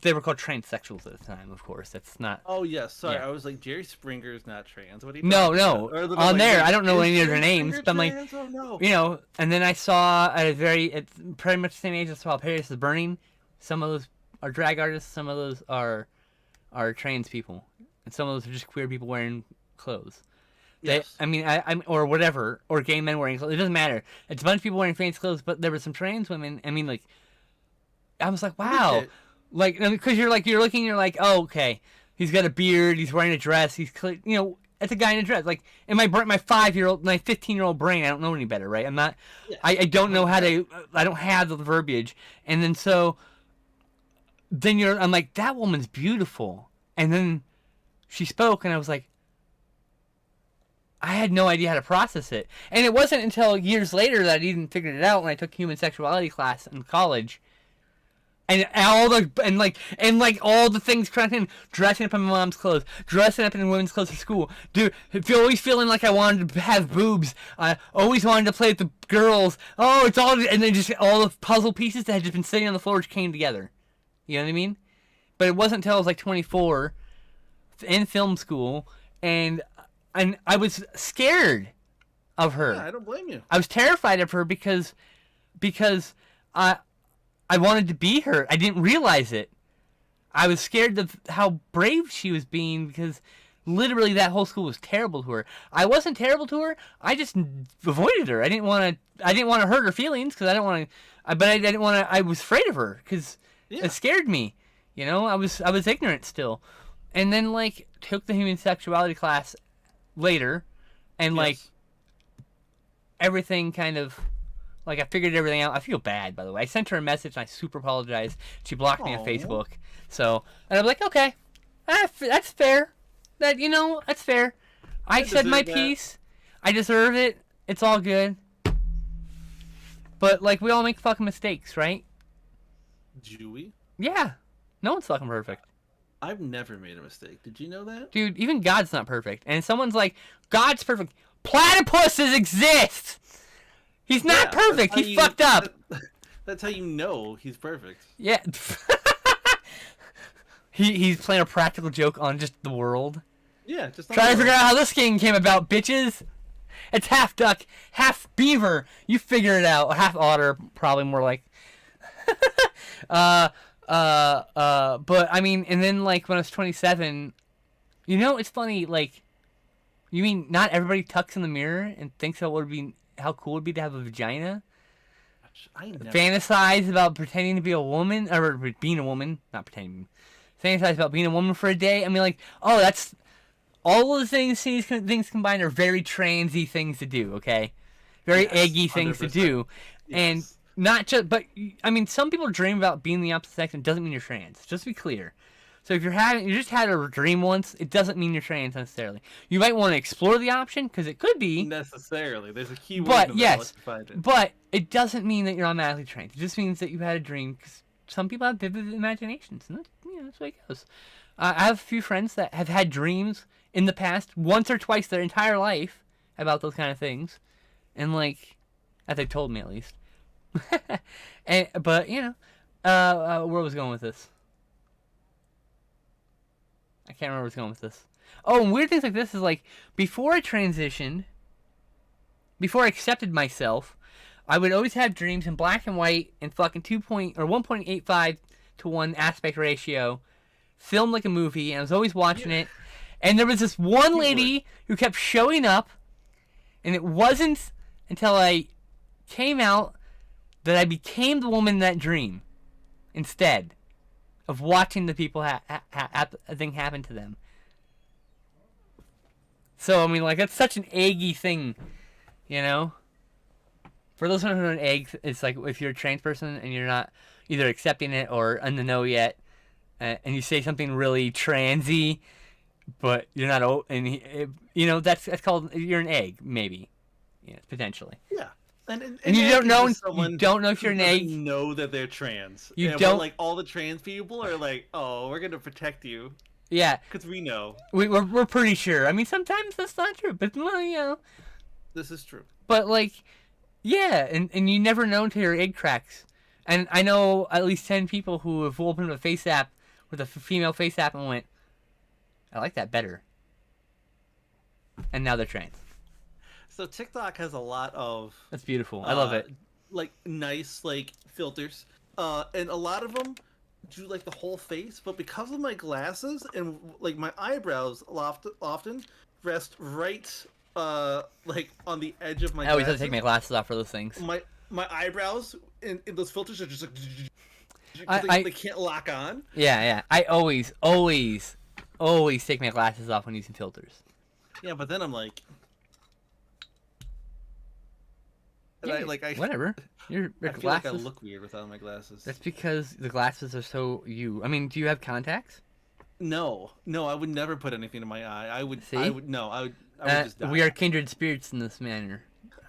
they were called transsexuals at the time, of course. That's not. Oh yes, sorry. Yeah. I was like, Jerry Springer's not trans. What are you No. about? On there, I don't know any of their names, but I'm oh, no. And then I saw at pretty much the same age, I saw Paris is Burning. Some of those are drag artists. Some of those are trans people, and some of those are just queer people wearing clothes. Yes. I'm or whatever, or gay men wearing clothes. It doesn't matter. It's a bunch of people wearing fancy clothes, but there were some trans women. I was like, wow. Because you're looking, you're like, oh, okay, he's got a beard, he's wearing a dress, it's a guy in a dress. In my 15-year-old brain, I don't know any better, right? I'm not, yeah. I don't know how to, I don't have the verbiage. And then I'm like, that woman's beautiful. And then she spoke, and I was like, I had no idea how to process it. And it wasn't until years later that I even figured it out when I took human sexuality class in college. And all the things dressing up in my mom's clothes, dressing up in women's clothes at school, always feeling like I wanted to have boobs. I always wanted to play with the girls. Oh, it's all, and then just all the puzzle pieces that had just been sitting on the floor just came together. You know what I mean? But it wasn't until I was 24 in film school, and I was scared of her. Yeah, I don't blame you. I was terrified of her because I wanted to be her. I didn't realize it. I was scared of how brave she was being because literally that whole school was terrible to her. I wasn't terrible to her. I just avoided her. I didn't want to hurt her feelings because I didn't want to. But I didn't want to. I was afraid of her because it scared me. I was ignorant still, and then took the human sexuality class later, and everything kind of. I figured everything out. I feel bad, by the way. I sent her a message, and I super apologized. She blocked me on Facebook. So, and I'm like, okay, that's fair. That's fair. I said my piece. I deserve it. It's all good. But, we all make fucking mistakes, right? Do we? Yeah. No one's fucking perfect. I've never made a mistake. Did you know that? Dude, even God's not perfect. And someone's like, God's perfect. Platypuses exist! He's not perfect. He's fucked up. That's how you know he's perfect. Yeah. He's playing a practical joke on just the world. Yeah, just trying to figure out how this game came about, bitches. It's half duck, half beaver. You figure it out. Half otter, probably more like. uh, but I mean, and then like when I was 27, it's funny. Like, you mean not everybody tucks in the mirror and thinks how cool it would be to have a vagina? I never. Fantasize about pretending to be a woman or being a woman, not pretending. Fantasize about being a woman for a day. I mean, like, oh, that's all of the things combined are very transy things to do. Okay, very Yes, eggy things to 100%. do, and Yes. not just. But I mean, some people dream about being the opposite sex, and it doesn't mean you're trans. Just to be clear. So if you just had a dream once, it doesn't mean you're trans necessarily. You might want to explore the option because it could be. Necessarily. There's a key word But in there. Let's yes, find it. but it doesn't mean that you're automatically trans. It just means that you had a dream. Cause some people have vivid imaginations, and that's the way it goes. I have a few friends that have had dreams in the past, once or twice their entire life, about those kind of things, and like, as they told me at least. But where was I going with this? I can't remember where I was going with this. Oh, and weird things like this is like before I transitioned, before I accepted myself, I would always have dreams in black and white and fucking 1.85 to 1 aspect ratio, filmed like a movie, and I was always watching it. And there was this one lady who kept showing up, and it wasn't until I came out that I became the woman in that dream instead of watching the people a thing happen to them. So, I mean, like, that's such an eggy thing, For those who don't know what an egg, it's like if you're a trans person and you're not either accepting it or in the know yet, and you say something really transy, but you're not, that's called, you're an egg, maybe, potentially. Yeah. And you don't know. You don't know if you're an egg. Know that they're trans. You don't. Like all the trans people are like, oh, we're gonna protect you. Yeah. Because we know. We're pretty sure. I mean, sometimes that's not true, but This is true. But like, yeah, and you never know until your egg cracks. And I know at least 10 people who have opened a face app with a female face app and went, I like that better. And now they're trans. So TikTok has a lot of. That's beautiful. I love it. Like nice filters, and a lot of them do like the whole face. But because of my glasses and like my eyebrows often rest right like on the edge of my. I always have to take my glasses off for those things. My eyebrows in those filters are just like they can't lock on. Yeah. I always take my glasses off when using filters. Yeah, but then I'm like. Yeah, whatever. Your I feel glasses. like I look weird without my glasses. That's because the glasses are so you. I mean, do you have contacts? No, I would never put anything in my eye. I would See? I would just die. We are kindred spirits in this manner.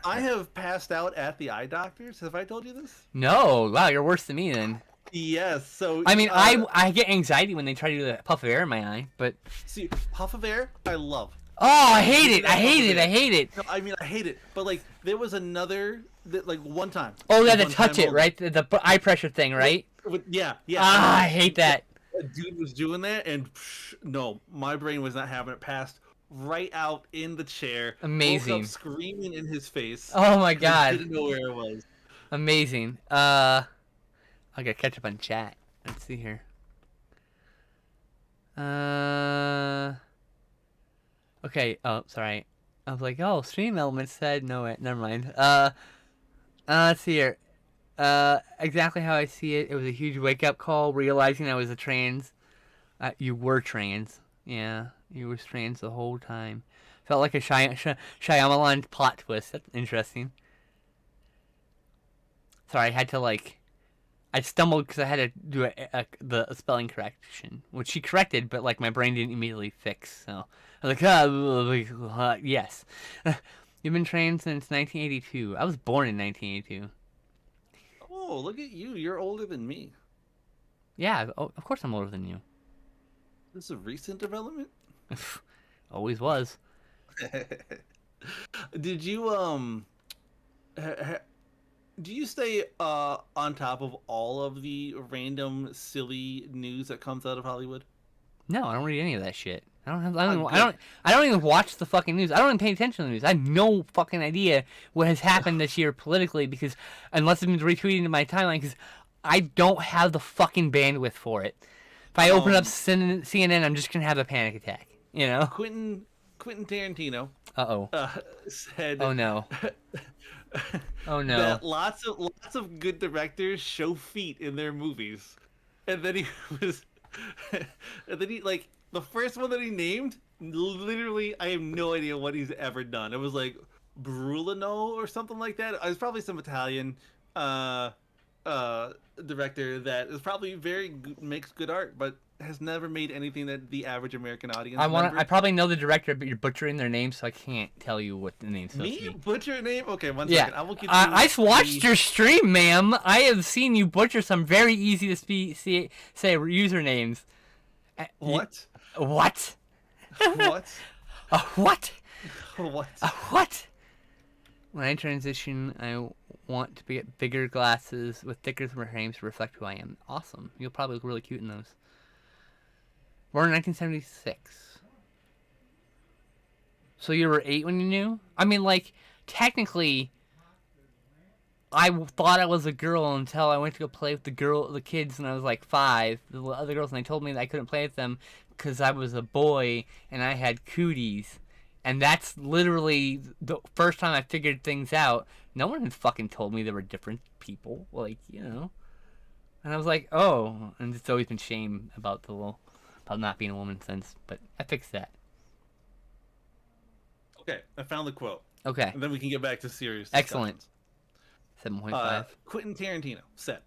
I have passed out at the eye doctors. Have I told you this? No, wow, you're worse than me then. Yes. So I mean, I get anxiety when they try to do a puff of air in my eye, but see, puff of air, I love. oh, I hate it. I hate it. No, I mean I hate it. But like there was another like one time. Oh, yeah, to touch it, right? The eye pressure thing, right? Yeah. Ah, I hate that. A dude was doing that, and no, my brain was not having it. Passed right out in the chair. Amazing. Woke up screaming in his face. Oh my god. Didn't know where it was. Amazing. I gotta catch up on chat. Let's see here. Okay. Oh, sorry. I was like, oh, Stream Elements said no. Wait, never mind. Let's see here. Exactly how I see it. It was a huge wake-up call, realizing I was a trans. You were trans. Yeah, you were trans the whole time. Felt like a Shyamalan plot twist. That's interesting. Sorry, I had to I stumbled because I had to do the spelling correction, which she corrected, but my brain didn't immediately fix. So I was like, yes. You've been trans since 1982. I was born in 1982. Oh, look at you. You're older than me. Yeah, of course I'm older than you. This is a recent development? Always was. Did you, do you stay, on top of all of the random, silly news that comes out of Hollywood? No, I don't read any of that shit. I don't have. I don't. I Good. don't. I don't even watch the fucking news. I don't even pay attention to the news. I have no fucking idea what has happened this year politically because unless it's been retweeting to my timeline, because I don't have the fucking bandwidth for it. If I open up CNN, I'm just gonna have a panic attack. You know. Quentin Tarantino Uh-oh. said Oh no. Oh no. that lots of good directors show feet in their movies, and then he was, and then he like the first one that he named. Literally, I have no idea what he's ever done. It was like Brulino or something like that. It was probably some Italian director that is probably makes good art, but has never made anything that the average American audience. I probably know the director, but you're butchering their name, so I can't tell you what the name's supposed to be. Butcher name? Okay, one yeah. second. I will get you. I've watched your stream, ma'am. I have seen you butcher some very easy to say usernames. What? What? What? What? What? What? When I transition, I want to get bigger glasses with thicker frames to reflect who I am. Awesome. You'll probably look really cute in those. Born in 1976. So you were 8 when you knew? I mean, like, technically, I thought I was a girl until I went to go play with the kids when I was like 5, the other girls, and they told me that I couldn't play with them because I was a boy and I had cooties. And that's literally the first time I figured things out. No one had fucking told me there were different people, like, you know. And I was like, oh, and it's always been shame about not being a woman since, but I fixed that. Okay, I found the quote. Okay. And then we can get back to serious discussions. Excellent. 7.5. Quentin Tarantino said,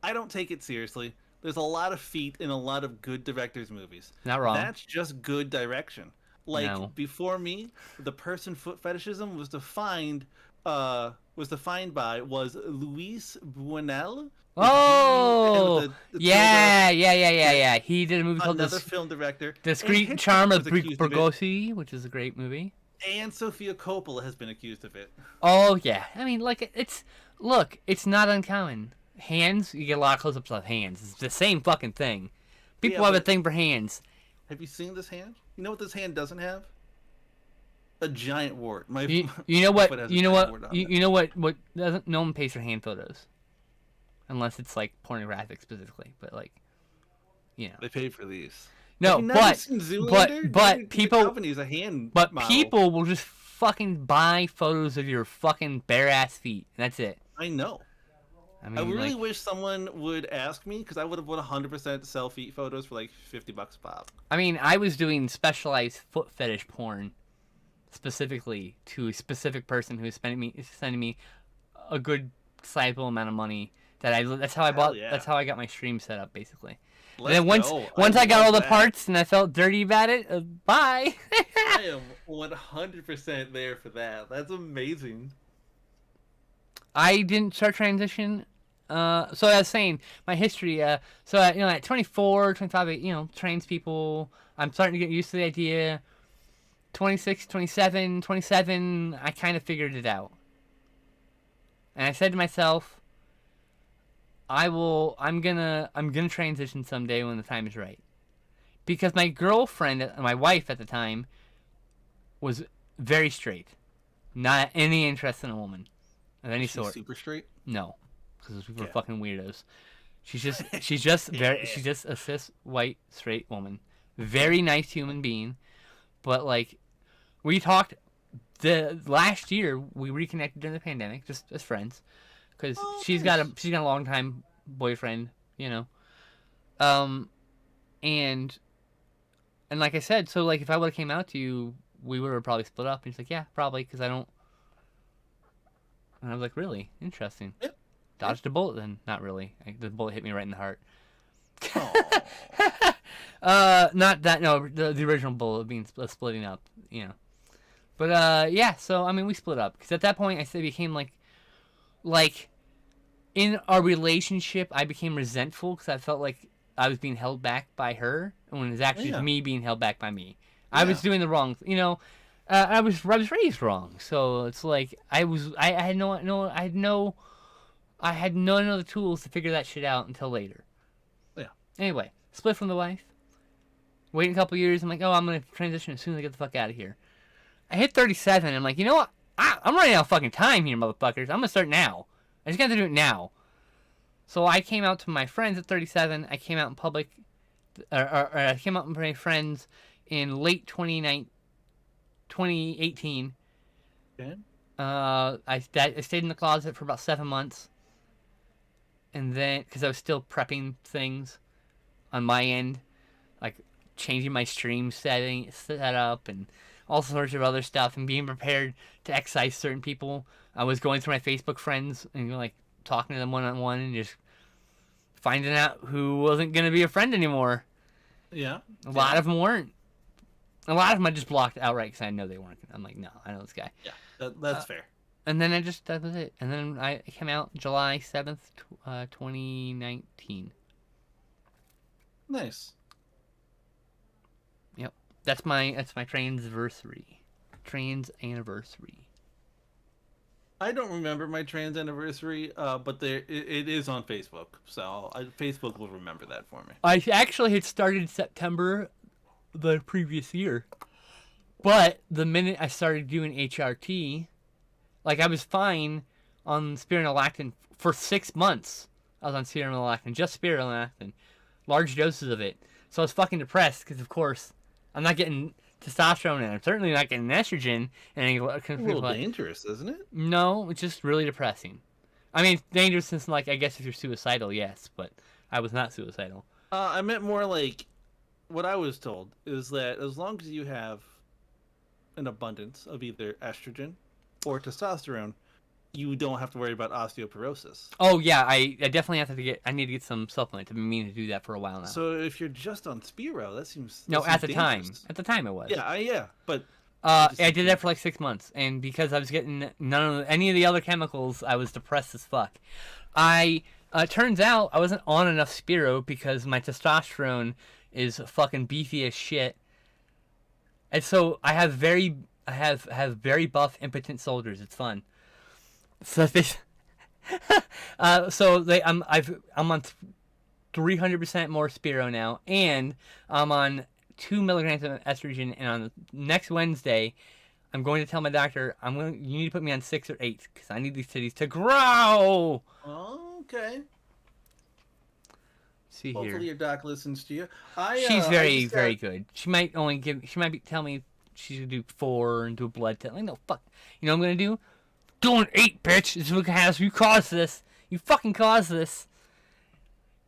I don't take it seriously. There's a lot of feet in a lot of good directors' movies. Not wrong. That's just good direction. Like, before me, the person foot fetishism was defined by Luis Buñuel. Oh, yeah. He did a movie called another film director, Discreet Charm of Bergosi, which is a great movie. And Sofia Coppola has been accused of it. Oh yeah, I mean, like it's not uncommon. Hands, you get a lot of close-ups of hands. It's the same fucking thing. People have a thing for hands. Have you seen this hand? You know what this hand doesn't have? A giant wart. You know what? What doesn't? No one pays for hand photos, unless it's like pornographic specifically. But like, you know, they pay for these. No, but people. People will just fucking buy photos of your fucking bare ass feet. That's it. I know. I mean, I really wish someone would ask me because I would have 100% sell feet photos for like $50 a pop. I mean, I was doing specialized foot fetish porn specifically to a specific person who was sending me a good sizable amount of money. That's how I got my stream set up basically. And then once I got all the parts and I felt dirty about it, bye. I am 100% there for that. That's amazing. I didn't start transition. So I was saying my history. So at 24, 25, trans people. I'm starting to get used to the idea. 26, 27, I kind of figured it out. And I said to myself, I'm gonna transition someday when the time is right. Because my girlfriend, my wife at the time, was very straight. Not any interest in a woman of any sort. Super straight? No. Because we were fucking weirdos. She's just a cis white straight woman. Very nice human being. But like we talked the last year, we reconnected during the pandemic, just as friends. Because she's got a long time boyfriend, and like I said, so like if I would have came out to you, we would have probably split up. And she's like, yeah, probably, because I don't. And I was like, really interesting. Yep. Dodged a bullet then? Not really. The bullet hit me right in the heart. Not that. No, the original bullet being splitting up. But yeah. So I mean, we split up because at that point I said became like in our relationship I became resentful because I felt like I was being held back by her when it was actually me being held back by me. I was doing the wrong. I was raised wrong. So it's like I had no other tools to figure that shit out until later. Yeah. Anyway, split from the wife. Wait a couple years. I'm like, oh, I'm gonna transition as soon as I get the fuck out of here. I hit 37. I'm like, you know what? I'm running out of fucking time here, motherfuckers. I'm gonna start now. I just got to do it now. So I came out to my friends at 37. I came out in public, or I came out with my friends in late 2018. Okay. I stayed in the closet for about 7 months, and then because I was still prepping things on my end, like changing my stream set up and all sorts of other stuff, and being prepared to excise certain people. I was going through my Facebook friends and like talking to them one on one, and just finding out who wasn't gonna be a friend anymore. Yeah. A lot of them weren't. A lot of them I just blocked outright because I know they weren't. I'm like, no, I know this guy. Yeah. That's fair. And then that was it. And then I came out July 7th, 2019. Nice. Yep. That's my trans anniversary. Trans anniversary. I don't remember my trans anniversary, but it is on Facebook, so Facebook will remember that for me. I actually had started September the previous year. But the minute I started doing HRT, like I was fine on spironolactone for 6 months. I was on spironolactone, just spironolactone, large doses of it. So I was fucking depressed because, of course, I'm not getting testosterone and I'm certainly not getting estrogen. And A little dangerous, isn't it? No, it's just really depressing. I mean, it's dangerous since, like, I guess if you're suicidal, yes, but I was not suicidal. I meant more like what I was told is that as long as you have an abundance of either estrogen or testosterone, you don't have to worry about osteoporosis. Oh yeah, I definitely have to get. I need to get some supplement. I've been meaning to do that for a while now. So if you're just on Spiro, that seems No, that at seems the time. dangerous. At the time it was. Yeah, but I did that for like 6 months, and because I was getting any of the other chemicals, I was depressed as fuck. Turns out I wasn't on enough Spiro because my testosterone is fucking beefy as shit, and so I have very buff impotent soldiers. It's fun. So this, I'm on 300% more Spiro now, and I'm on 2 milligrams of estrogen. And on the next Wednesday, I'm going to tell my doctor you need to put me on 6 or 8 because I need these titties to grow. okay. See Hopefully here, your doc listens to you. she's very good. She might tell me she's gonna do 4 and do a blood test. Like, no, fuck. You know what I'm gonna do? Doing 8, bitch. This is what has you caused this. You fucking caused this.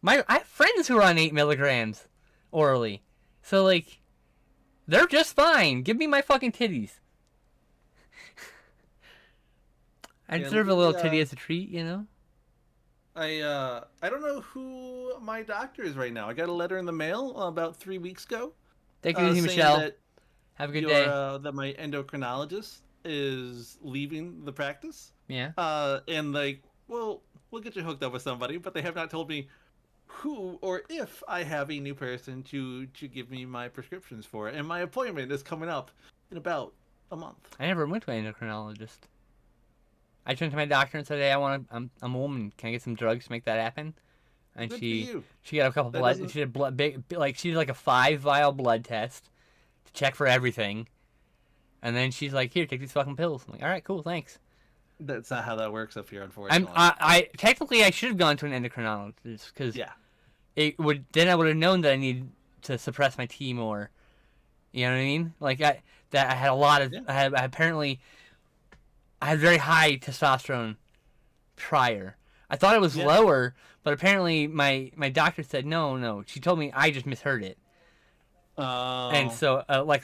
I have friends who are on 8 milligrams orally, so like, they're just fine. Give me my fucking titties. I deserve a little titty as a treat, you know. I don't know who my doctor is right now. I got a letter in the mail about 3 weeks ago. Take it easy, Saying Michelle. that Have a good day. that my endocrinologist is leaving the practice. Yeah. And like, well, we'll get you hooked up with somebody, but they have not told me who or if I have a new person to give me my prescriptions for. And my appointment is coming up in about a month. I never went to an endocrinologist. I turned to my doctor and said, "Hey, I'm a woman. Can I get some drugs to make that happen?" And Good for she you. got a couple That blood. doesn't- She did blood she did like a 5 vial blood test to check for everything. And then she's like, "Here, take these fucking pills." I'm like, "All right, cool, thanks." That's not how that works up here, unfortunately. I technically I should have gone to an endocrinologist because Yeah. I would have known that I need to suppress my T more. You know what I mean? Like I had a lot of Yeah. I had very high testosterone prior. I thought it was Yeah. lower, but apparently my doctor said no. She told me I just misheard it. And so, like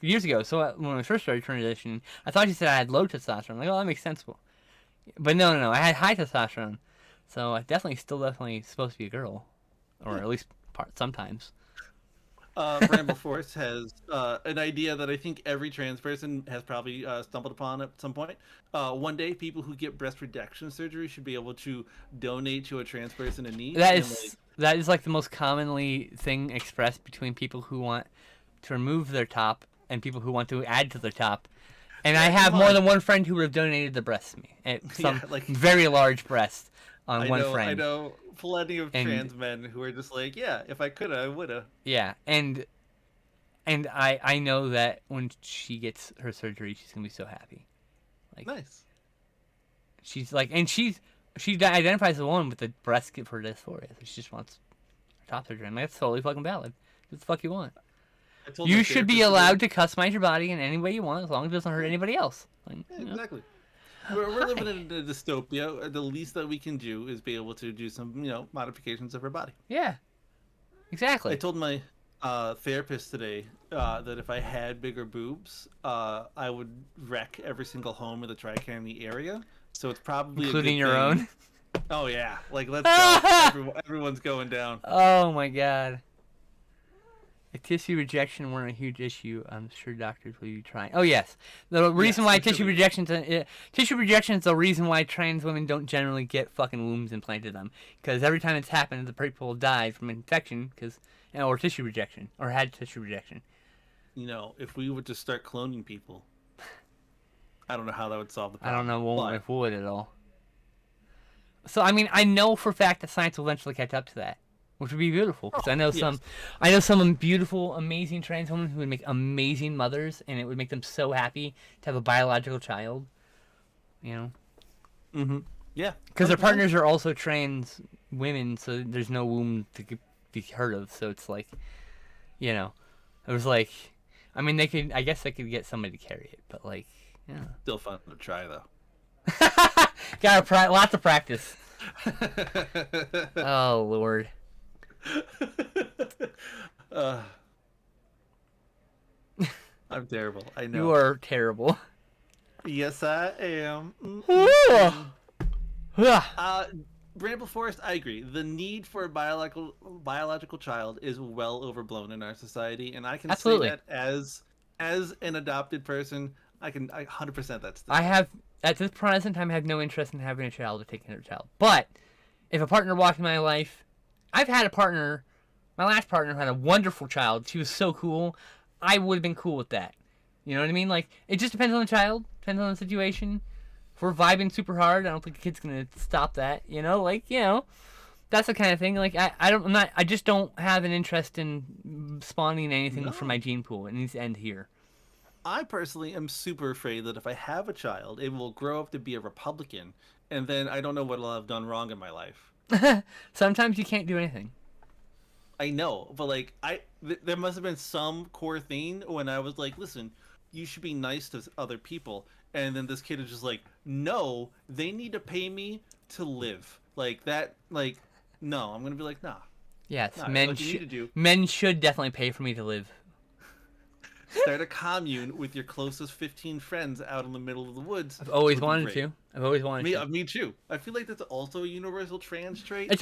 years ago, so when I first started transitioning, I thought she said I had low testosterone. I'm like, oh, that makes sense. But no, I had high testosterone. So I definitely supposed to be a girl, or at least sometimes. Bramble Force has an idea that I think every trans person has probably stumbled upon at some point. One day, people who get breast reduction surgery should be able to donate to a trans person in need. That is like the most commonly thing expressed between people who want to remove their top and people who want to add to their top. And I have more than one friend who would have donated the breast to me. Some very large breast on one friend. I know plenty of trans men who are just like, yeah, if I could, I would have. Yeah, and And I know that when she gets her surgery, she's gonna be so happy. Like Nice. she's like, and she identifies as a woman with the breast for dysphoria. So she just wants top surgery. I'm like, that's totally fucking valid. What the fuck you want? I told my You should be therapist allowed today- to customize your body in any way you want, as long as it doesn't hurt anybody else. Like, Yeah, you know? exactly. We're living in a dystopia. The least that we can do is be able to do some, modifications of our body. Yeah, exactly. I told my therapist today that if I had bigger boobs, I would wreck every single home in the Tri-County area. So it's probably Including a your good thing. own. Oh yeah, like let's go. Everyone's going down. Oh my god. If tissue rejection weren't a huge issue, I'm sure doctors would be trying. Oh yes, the reason why tissue rejection is the reason why trans women don't generally get fucking wombs implanted them, because every time it's happened, the people died from infection or tissue rejection or had tissue rejection. If we would just start cloning people, I don't know how that would solve the problem. I don't know if it would at all. So I mean, I know for a fact that science will eventually catch up to that, which would be beautiful. Because I know some beautiful, amazing trans women who would make amazing mothers, and it would make them so happy to have a biological child. Mm-hmm. Yeah. Because their partners are also trans women, so there's no womb to be heard of. So it's like, it was like, I mean, I guess they could get somebody to carry it, but like, yeah. Still fun to try though. Lots of practice. Oh Lord. I'm terrible. I know. You are terrible. Yes, I am. Bramble Forest, I agree. The need for a biological child is well overblown in our society, and I can say that as an adopted person, I 100% that's. I have at this present time I have no interest in having a child or taking a child. But if a partner walked in my life, I've had a partner. My last partner had a wonderful child. She was so cool. I would have been cool with that. You know what I mean? Like, it just depends on the child, depends on the situation. If we're vibing super hard, I don't think a kid's gonna stop that. That's the kind of thing. Like, I just don't have an interest in spawning anything from my gene pool. It needs to end here. I personally am super afraid that if I have a child, it will grow up to be a Republican, and then I don't know what I'll have done wrong in my life. Sometimes you can't do anything. I know, but like there must have been some core thing when I was like, listen, you should be nice to other people, and then this kid is just like, no, they need to pay me to live. Like that, like, no, I'm gonna be like, nah. Yes, nah, men should definitely pay for me to live. Start a commune with your closest 15 friends out in the middle of the woods. I've always wanted to. Me too. I feel like that's also a universal trans trait.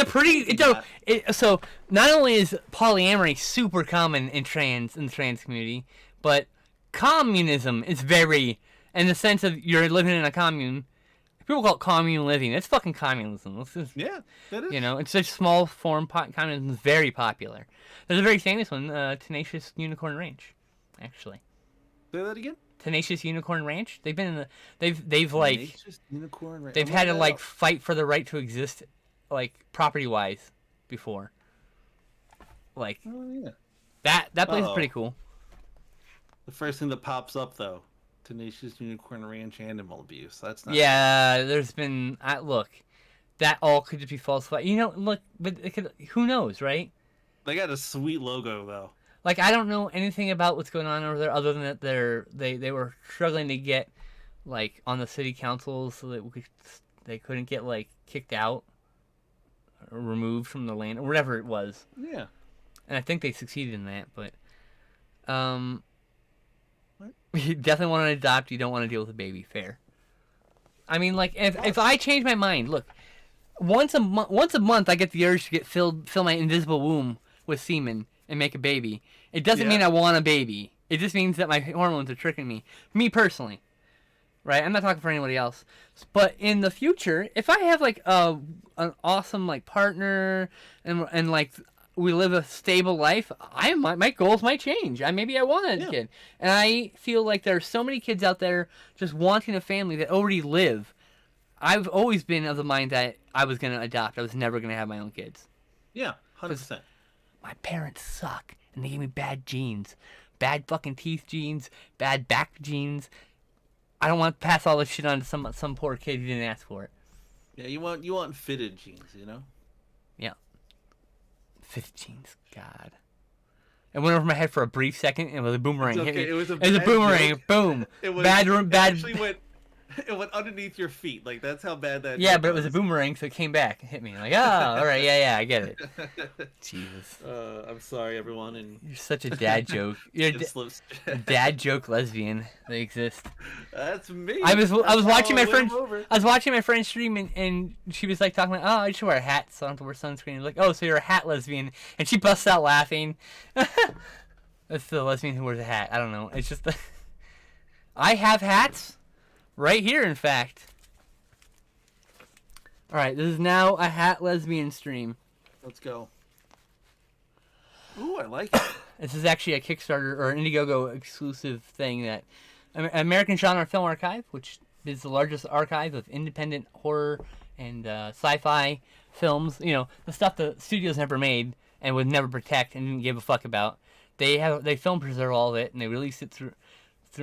So not only is polyamory super common in the trans community, but communism is very, in the sense of you're living in a commune. People call it commune living. It's fucking communism. Yeah, that is. It's such small form. Communism is very popular. There's a very famous one, Tenacious Unicorn Ranch. Actually, say that again. Tenacious Unicorn Ranch. They've been in the. They've like. Tenacious Unicorn Ranch. They've had to like fight for the right to exist, like property wise, before. Like. Oh yeah. That place is pretty cool. The first thing that pops up though, Tenacious Unicorn Ranch animal abuse. That's not. Yeah, there's been. Look, that all could just be falsified. Look, but who knows, right? They got a sweet logo though. Like, I don't know anything about what's going on over there other than that they were struggling to get, like, on the city council so that they couldn't get, like, kicked out or removed from the land or whatever it was. Yeah. And I think they succeeded in that, but you definitely want to adopt, you don't want to deal with a baby. Fair. I mean, like, if I change my mind, look, once a month I get the urge to fill my invisible womb with semen and make a baby. It doesn't mean I want a baby. It just means that my hormones are tricking me. Me personally. Right? I'm not talking for anybody else. But in the future, if I have like an awesome like partner and like we live a stable life, my goals might change. Maybe I want a kid. And I feel like there are so many kids out there just wanting a family that already live. I've always been of the mind that I was going to adopt. I was never going to have my own kids. Yeah, 100%. My parents suck, and they gave me bad genes, bad fucking teeth genes, bad back genes. I don't want to pass all this shit on to some poor kid who didn't ask for it. Yeah, you want fitted jeans, you know? Yeah. 15, God. It went over my head for a brief second, and it was a boomerang. It's okay. Hit me. It was a boomerang. joke. Boom. It was bad. it actually went it went underneath your feet. Like that's how bad that. Yeah, but it was a boomerang, so it came back and hit me. Like, oh, all right, yeah, I get it. Jesus. I'm sorry, everyone, and You're such a dad joke. You're a dad joke lesbian. They exist. That's me. I was watching my friend. Over. I was watching my friend's stream, and she was like talking about, oh, I just wear a hat, so I don't have to wear sunscreen. Like, oh, so you're a hat lesbian, and she busts out laughing. That's the lesbian who wears a hat. I don't know. It's just I have hats right here, in fact. All right, this is now a hat lesbian stream. Let's go. Ooh, I like it. This is actually a Kickstarter or an Indiegogo exclusive thing that American Genre Film Archive, which is the largest archive of independent horror and sci-fi films. You know, the stuff the studios never made and would never protect and didn't give a fuck about. They film preserve all of it and they release it through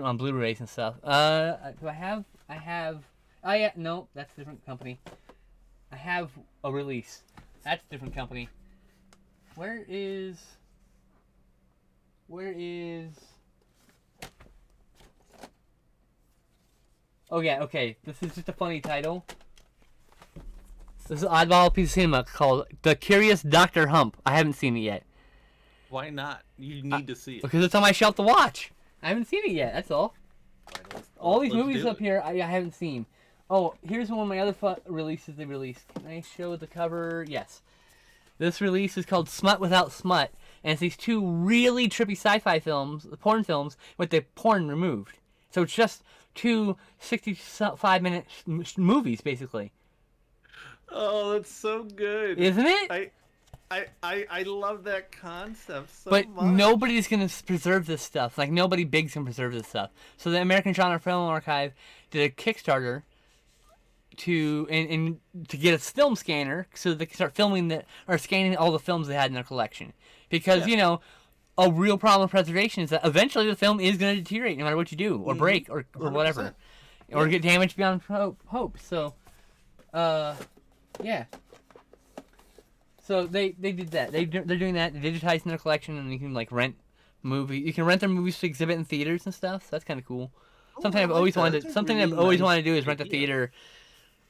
on Blu-rays and stuff. Do I have? Oh yeah, no, that's a different company. I have a release. That's a different company. Where is? Oh yeah, okay. This is just a funny title. This is an oddball piece of cinema called The Curious Dr. Hump. I haven't seen it yet. Why not? You need to see it. Because it's on my shelf to watch. I haven't seen it yet, that's all. Right, All these movies up here I haven't seen. Oh, here's one of my other releases they released. Can I show the cover? Yes. This release is called Smut Without Smut. And it's these two really trippy sci-fi films, porn films, with the porn removed. So it's just two 65-minute movies, basically. Oh, that's so good. Isn't it? I love that concept so but much. Nobody's going to preserve this stuff. Like, nobody big's going to preserve this stuff. So the American Genre Film Archive did a Kickstarter to get a film scanner so they can start filming or scanning all the films they had in their collection. Because, you know, a real problem with preservation is that eventually the film is going to deteriorate no matter what you do, or break, or whatever. Or get damaged beyond hope. So, yeah. So they did that. They're doing that. They're digitizing their collection, and you can like rent movies. You can rent their movies to exhibit in theaters and stuff. So that's kind of cool. Something I've always wanted to do is rent a theater.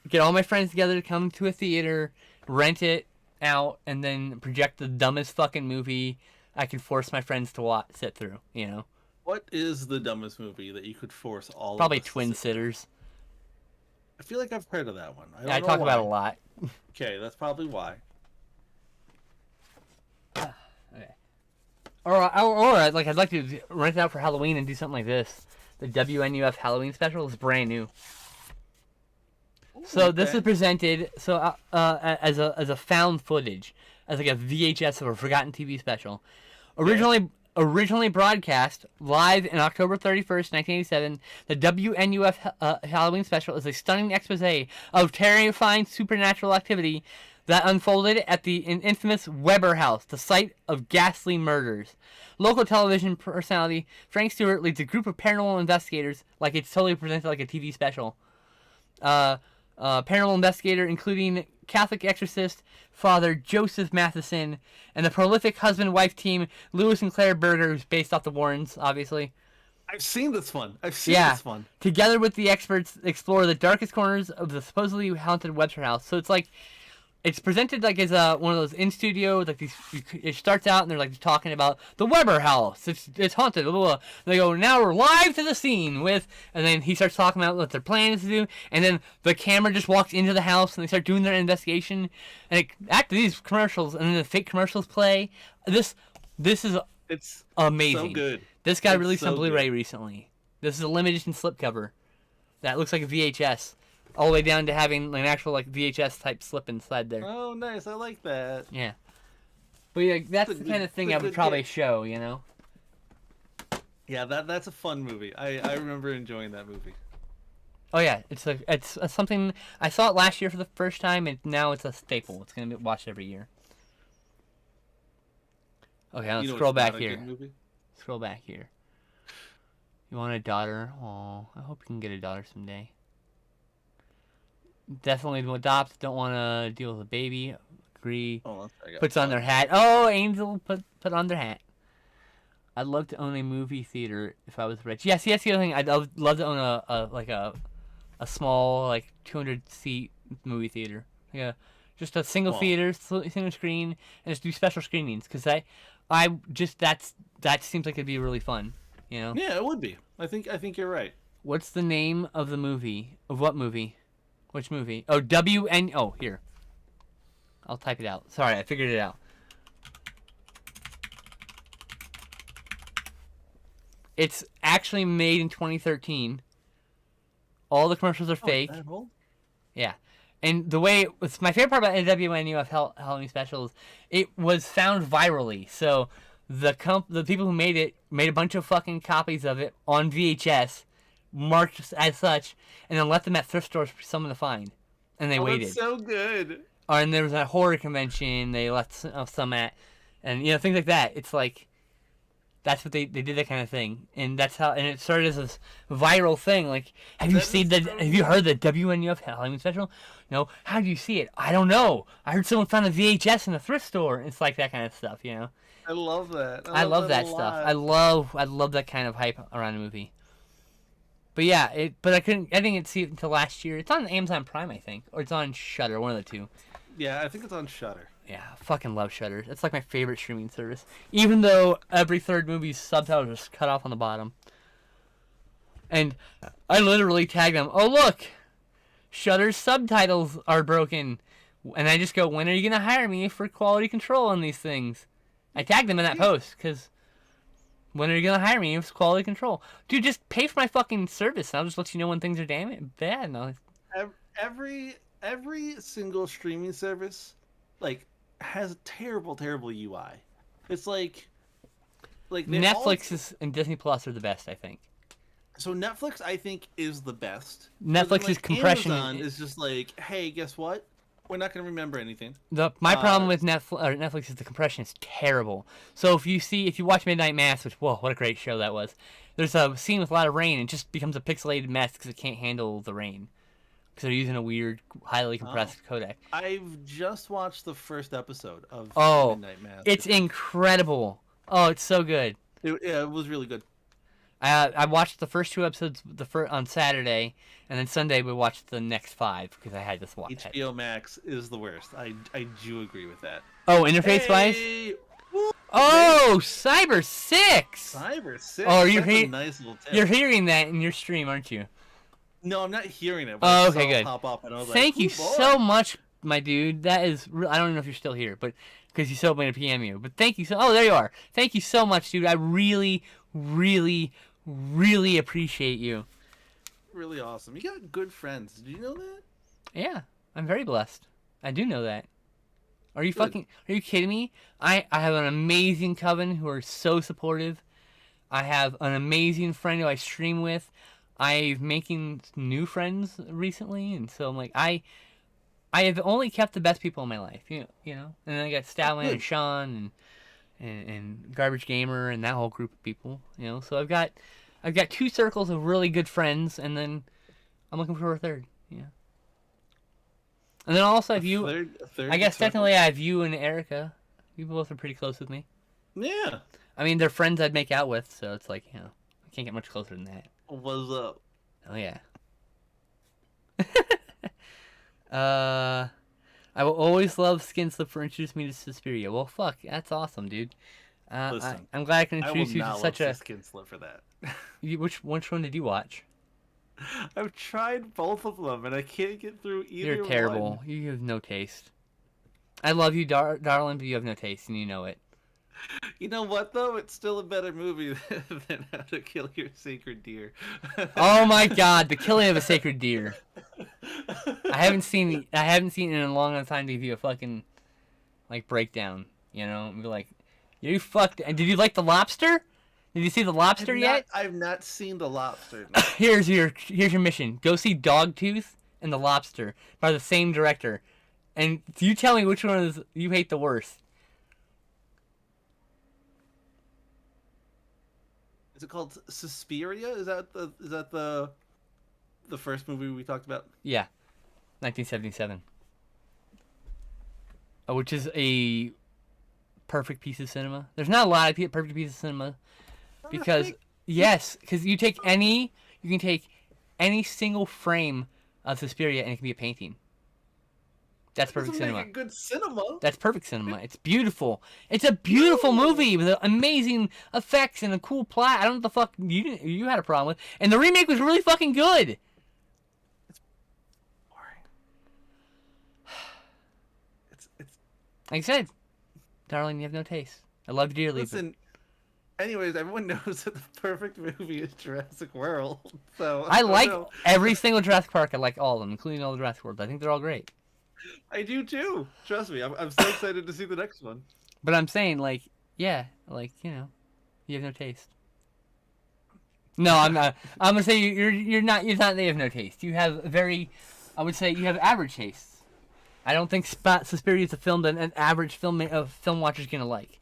Get all my friends together to come to a theater, rent it out, and then project the dumbest fucking movie I could force my friends to sit through. You know. What is the dumbest movie that you could force all? Probably of us Twin Sitters. I feel like I've heard of that one. I talk about it a lot. Okay, that's probably why. Okay. Or like I'd like to rent it out for Halloween and do something like this. The WNUF Halloween special is brand new. So okay. This is presented as a found footage, as like a VHS of a forgotten TV special. Originally broadcast live in October 31st, 1987, the WNUF Halloween special is a stunning expose of terrifying supernatural activity that unfolded at the infamous Weber House, the site of ghastly murders. Local television personality Frank Stewart leads a group of paranormal investigators, like it's totally presented like a TV special. Paranormal investigator including Catholic exorcist Father Joseph Matheson and the prolific husband-wife team Lewis and Claire Berger, who's based off the Warrens, obviously. I've seen this one. This one. Together with the experts, explore the darkest corners of the supposedly haunted Webster House. So it's like, it's presented like as one of those in studio, like these. It starts out and they're like talking about the Weber House. It's haunted. Blah, blah, blah. They go, now we're live to the scene with, and then he starts talking about what their plan is to do, and then the camera just walks into the house and they start doing their investigation. And after these commercials, and then the fake commercials play. It's amazing. So good. This got released on Blu-ray recently. This is a limited edition slipcover that looks like a VHS. All the way down to having an actual like VHS type slip inside there. Oh, nice! I like that. Yeah, but yeah, that's the kind of thing I would probably show. You know. Yeah, that's a fun movie. I remember enjoying that movie. Oh yeah, it's something I saw it last year for the first time, and now it's a staple. It's gonna be watched every year. Okay, let's scroll back here. Scroll back here. You want a daughter? Oh, I hope you can get a daughter someday. Definitely to adopt. Don't want to deal with a baby. Agree. Oh, I got Puts on their hat. Oh, Angel put on their hat. I'd love to own a movie theater if I was rich. Yes, yes. The other thing, I'd love to own a small like 200 seat movie theater. Yeah, just a single theater, single screen, and just do special screenings. Cause I just that seems like it'd be really fun. You know? Yeah, it would be. I think you're right. What's the name of the movie? Of what movie? Which movie? Oh, WN. Oh, here. I'll type it out. Sorry, I figured it out. It's actually made in 2013. All the commercials are fake. That old? Yeah. And the way it's my favorite part about WNUF Halloween specials, it was found virally. So the people who made it made a bunch of fucking copies of it on VHS, marked as such, and then left them at thrift stores for someone to find. And they waited. That's so good. And there was a horror convention they left some at, and things like that. It's like that's what they did, that kind of thing, and that's how, and it started as this viral thing. Like, have you seen that? So have you heard the WNUF Halloween special? No. How do you see it? I don't know. I heard someone found a VHS in a thrift store. It's like that kind of stuff, I love that. I love that stuff. I love that kind of hype around a movie. But yeah, but I didn't see it until last year. It's on Amazon Prime, I think, or it's on Shudder, one of the two. Yeah, I think it's on Shudder. Yeah, I fucking love Shudder. It's like my favorite streaming service. Even though every third movie's subtitles are cut off on the bottom. And I literally tag them, oh look, Shudder's subtitles are broken. And I just go, when are you going to hire me for quality control on these things? I tagged them in that post, because when are you going to hire me for quality control? Dude, just pay for my fucking service, and I'll just let you know when things are bad. No. Every single streaming service, like, has a terrible UI. It's like Netflix and Disney Plus are the best, I think. So Netflix, I think, is the best. Netflix is compression. Amazon is just like, hey, guess what? We're not going to remember anything. My problem with Netflix is the compression is terrible. So if you watch Midnight Mass, which, whoa, what a great show that was. There's a scene with a lot of rain, and it just becomes a pixelated mess because it can't handle the rain. Because they're using a weird, highly compressed codec. I've just watched the first episode of Midnight Mass. It's incredible. Oh, it's so good. It was really good. I watched the first 2 episodes on Saturday, and then Sunday we watched the next 5 because I had this watch. HBO Max is the worst. I do agree with that. Oh, interface-wise? Hey! Oh, Cyber 6! Cyber 6? Oh, that's a nice little tip. You're hearing that in your stream, aren't you? No, I'm not hearing it. But I okay, good. Pop up and I was Thank like, you so much, my dude. That is, I don't even know if you're still here, but because you still made a PM you. But thank you oh, there you are. Thank you so much, dude. I really, really, really appreciate you. Really awesome. You got good friends. Did you know that? Yeah, I'm very blessed. I do know that. Are you kidding me? I have an amazing coven who are so supportive. I have an amazing friend who I stream with. I'm making new friends recently, and so I'm like, I have only kept the best people in my life, you know. And then I got Statman and Sean and Garbage Gamer and that whole group of people, So I've got 2 circles of really good friends, and then I'm looking for a third, And then also I have you. A third I guess technically I have you and Erica. You both are pretty close with me. Yeah. I mean, they're friends I'd make out with, so it's like, I can't get much closer than that. What's up? Oh, yeah. I will always love Skin Slip for introducing me to Suspiria. Well, fuck, that's awesome, dude. Listen, I'm glad I can introduce you to such a Skin Slip for that. Which one did you watch? I've tried both of them, and I can't get through either. You're terrible. One. You have no taste. I love you, darling, but you have no taste, and you know it. You know what, though? It's still a better movie than How to Kill Your Sacred Deer. Oh my God, The Killing of a Sacred Deer. I haven't seen it in a long time to give you a fucking breakdown. And be like, you fucked. And did you like The Lobster? Did you see The Lobster yet? I've not seen The Lobster. No. Here's your mission. Go see Dogtooth and The Lobster by the same director, and you tell me which one you hate the worst. is it called Suspiria? Is that the first movie we talked about? Yeah, 1977. Which is a perfect piece of cinema. There's not a lot of perfect pieces of cinema because yes, because you can take any single frame of Suspiria and it can be a painting. That's That perfect doesn't cinema. make it good cinema. That's perfect cinema. It's beautiful. It's a beautiful movie with amazing effects and a cool plot. I don't know what the fuck you had a problem with. And the remake was really fucking good. It's boring. It's. Like I said, darling, you have no taste. I love you dearly. Listen. Anyways, everyone knows that the perfect movie is Jurassic World. So I like know. every single Jurassic Park. I like all of them, including all the Jurassic Worlds. I think they're all great. I do too. Trust me, I'm so excited to see the next one. But I'm saying, like, yeah, like, you know, you have no taste. No, I'm not. I'm gonna say you're not. You're not. They have no taste. You have very. I would say you have average tastes. I don't think Suspiria is a film that an average film watcher is gonna like.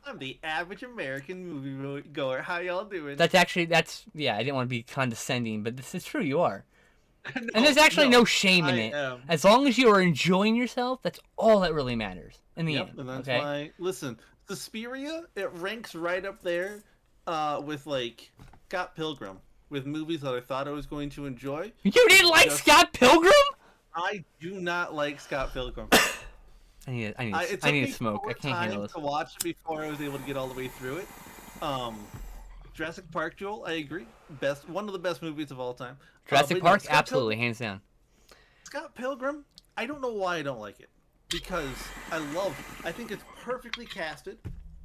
I'm the average American movie goer. How y'all doing? Yeah. I didn't want to be condescending, but this is true. You are. No, And there's actually no shame in it. am. As long as you are enjoying yourself, that's all that really matters in the end. And that's okay? why. Listen, Suspiria, it ranks right up there, with like Scott Pilgrim, with movies that I thought I was going to enjoy. You didn't like Scott Pilgrim? I do not like Scott Pilgrim. I need It to took smoke. me I can't handle this. to watch it before I was able to get all the way through it. Jurassic Park, Joel, I agree. One of the best movies of all time. Jurassic But no, Park, Scott absolutely, hands down. Scott Pilgrim, I don't know why I don't like it. Because I think it's perfectly casted.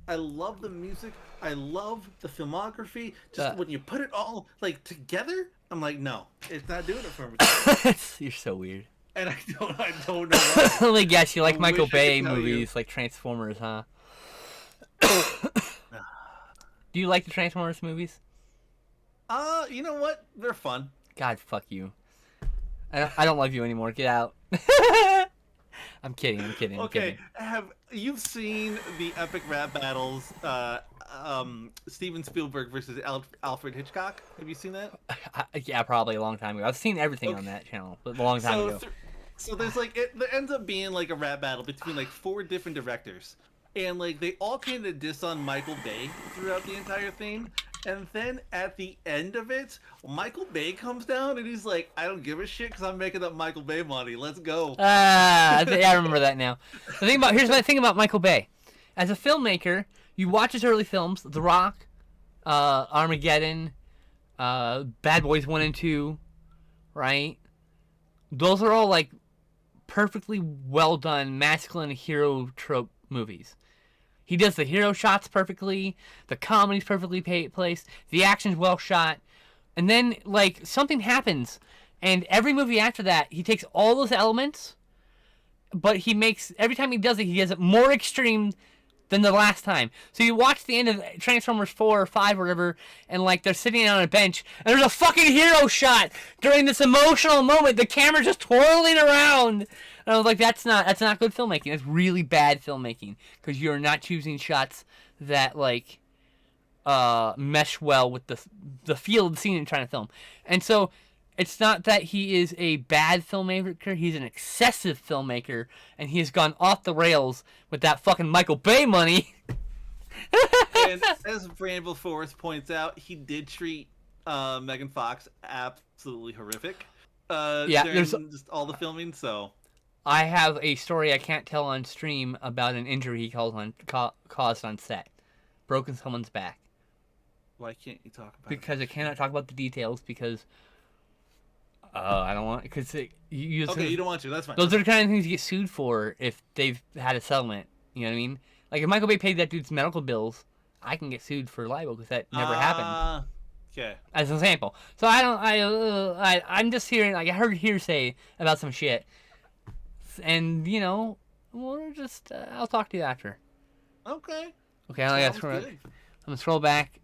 I love the music. I love the filmography. Just when you put it all like together, I'm like, no, it's not doing it for me. You're so weird. And I don't know why. Let me guess, you like Michael wish I could Bay tell movies, like Transformers, huh? Do you like the Transformers movies? You know what? They're fun. God, fuck you. I don't love you anymore. Get out. I'm kidding. Okay, have you seen the epic rap battles? Steven Spielberg versus Alfred Hitchcock. Have you seen that? Yeah, probably a long time ago. I've seen everything on that channel, but a long time ago. So there's like there ends up being like a rap battle between like 4 different directors, and like they all kind of diss on Michael Bay throughout the entire thing. And then at the end of it, Michael Bay comes down and he's like, I don't give a shit because I'm making up Michael Bay money. Let's go. I remember that now. Here's my thing about Michael Bay. As a filmmaker, you watch his early films, The Rock, Armageddon, Bad Boys 1 and 2, right? Those are all like perfectly well done masculine hero trope movies. He does the hero shots perfectly, the comedy's perfectly placed, the action's well shot, and then like something happens, and every movie after that, he takes all those elements, but every time he does it more extreme than the last time. So you watch the end of Transformers 4 or 5 or whatever, and like they're sitting on a bench, and there's a fucking hero shot during this emotional moment. The camera's just twirling around. And I was like, that's not good filmmaking. That's really bad filmmaking because you're not choosing shots that like mesh well with the feel of the scene you're trying to film. And so it's not that he is a bad filmmaker. He's an excessive filmmaker, and he has gone off the rails with that fucking Michael Bay money. And as Bramble Forrest points out, he did treat Megan Fox absolutely horrific. During just all the filming. So I have a story I can't tell on stream about an injury he caused on set. Broken someone's back. Why can't you talk about Because I cannot talk about the details because I don't want... you don't want to. That's fine. Those are the kind of things you get sued for if they've had a settlement. You know what I mean? Like, if Michael Bay paid that dude's medical bills, I can get sued for libel because that never happened. Okay. As an example. So I'm just hearing... Like, I heard hearsay about some shit. And, you know, we're just... I'll talk to you after. Okay. Okay, I'm going to scroll back.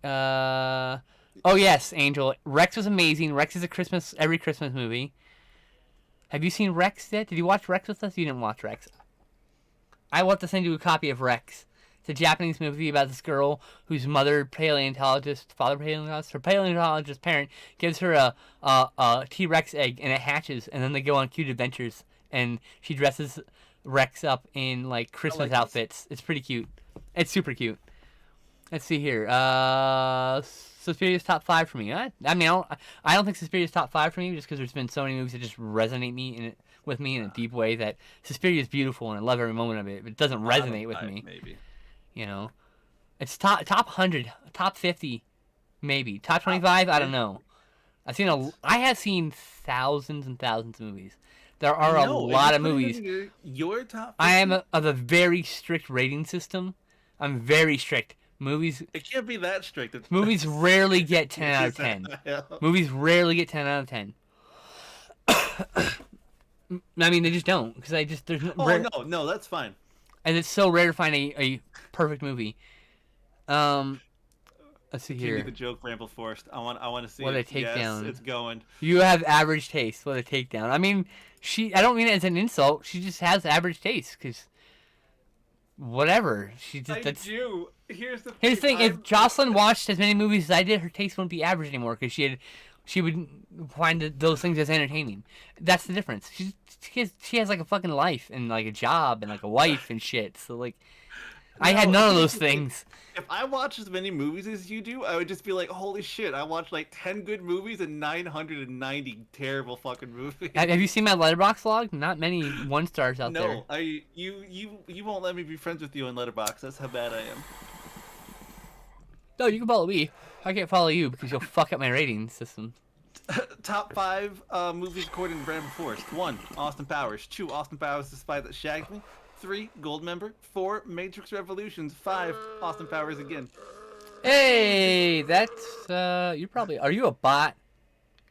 Oh, yes, Angel. Rex was amazing. Rex is every Christmas movie. Have you seen Rex yet? Did you watch Rex with us? You didn't watch Rex. I want to send you a copy of Rex. It's a Japanese movie about this girl whose mother paleontologist, father paleontologist, her paleontologist parent gives her a T-Rex egg and it hatches, and then they go on cute adventures. And she dresses Rex up in like I Christmas like this. outfits. It's pretty cute. It's super cute. Let's see here. Suspiria's top 5 for me. I mean, I don't think Suspiria's top 5 for me just because there's been so many movies that just resonate with me in a deep way. That Suspiria is beautiful and I love every moment of it, but it doesn't Bottom resonate with 5, me. maybe. You know, it's top 100, top 50, maybe top 25. I don't know. I have seen thousands and thousands of movies. There I are a know. And lot you're of putting movies. in your top 50? I am of a very strict rating system. I'm very strict. It can't be that strict. Movies rarely get 10 out of 10. Movies rarely get 10 out of 10. I mean, they just don't because there's no, that's fine. and it's so rare to find a perfect movie. Let's see Give me here. the joke, Bramble Forest. I want to see What it. a takedown. Yes, it's going. You have average taste. What a takedown. I mean, I don't mean it as an insult. She just has average taste because whatever. Do. Here's the thing. If Jocelyn watched as many movies as I did, her taste wouldn't be average anymore because she would find those things as entertaining. That's the difference. She has like a fucking life and like a job and like a wife and shit. So like, I had none of those things. If I watched as many movies as you do, I would just be like, holy shit, I watched like 10 good movies and 990 terrible fucking movies. Have you seen my Letterboxd log? Not many 1-stars out there. No, you won't let me be friends with you on Letterboxd. That's how bad I am. No, you can follow me. I can't follow you because you'll fuck up my rating system. Top 5 movies according to Bramble Forest. 1, Austin Powers. 2, Austin Powers, The Spy That Shagged Me. 3, Goldmember. 4, Matrix Revolutions. 5, Austin Powers again. Hey, that's are you a bot?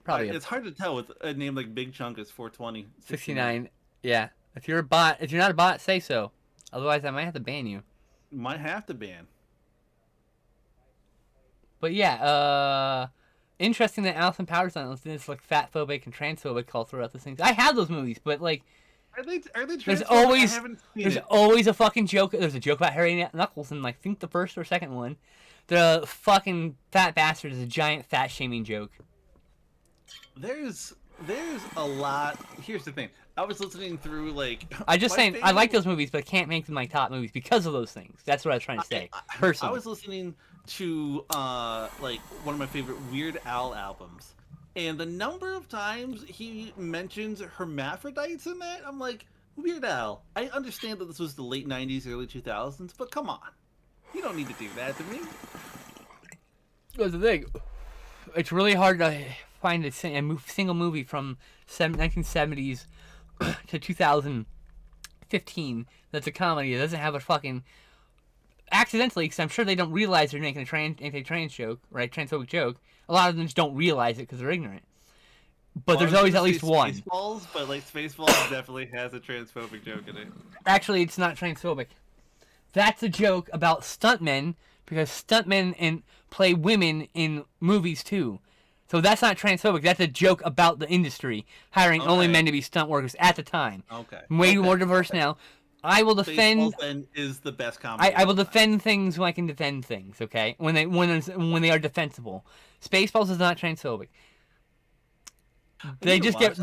Probably. It's hard to tell with a name like Big Chunk is 420. 69. Yeah. If you're a bot, if you're not a bot, say so. Otherwise, I might have to ban you. Might have to ban. But yeah, interesting that Austin Powers on this like fat phobic and transphobic all throughout the things. I have those movies, but like, Are they there's transphobic? always I haven't seen there's it. always a fucking joke. There's a joke about Harry Knuckles in like I think the first or second one. The fucking fat bastard is a giant fat shaming joke. There's a lot. Here's the thing. I was listening through like. I just my saying I favorite- like those movies, but I can't make them my top movies because of those things. That's what I was trying to say. Personally, I was listening to like one of my favorite Weird Al albums, and the number of times he mentions hermaphrodites in that, I'm like, Weird Al. I understand that this was the late '90s, early 2000s, but come on, you don't need to do that to me. that's the thing. It's really hard to find a single movie from 1970s to 2015 that's a comedy that doesn't have a fucking accidentally, because I'm sure they don't realize they're making a anti-trans joke, right? Transphobic joke. A lot of them just don't realize it because they're ignorant. But there's always at least one. Spaceballs, but like Spaceballs definitely has a transphobic joke in it. Actually, it's not transphobic. That's a joke about stuntmen because stuntmen play women in movies too. So that's not transphobic. That's a joke about the industry hiring only men to be stunt workers at the time. Okay. Way more diverse now. I will defend. Spaceballs then is the best comedy. I will defend things when I can defend things. Okay, when they are defensible. Spaceballs is not transphobic. They just get.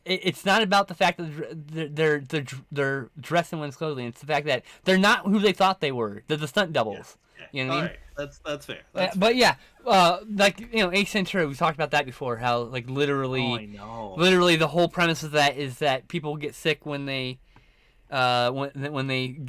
It's not about the fact that they're dressed in women's clothing. It's the fact that they're not who they thought they were. They're the stunt doubles. Yeah. You know what I mean? Right. That's fair. But yeah, like Ace Ventura, we talked about that before. How like literally, Oh, I know. literally the whole premise of that is that people get sick when they, when they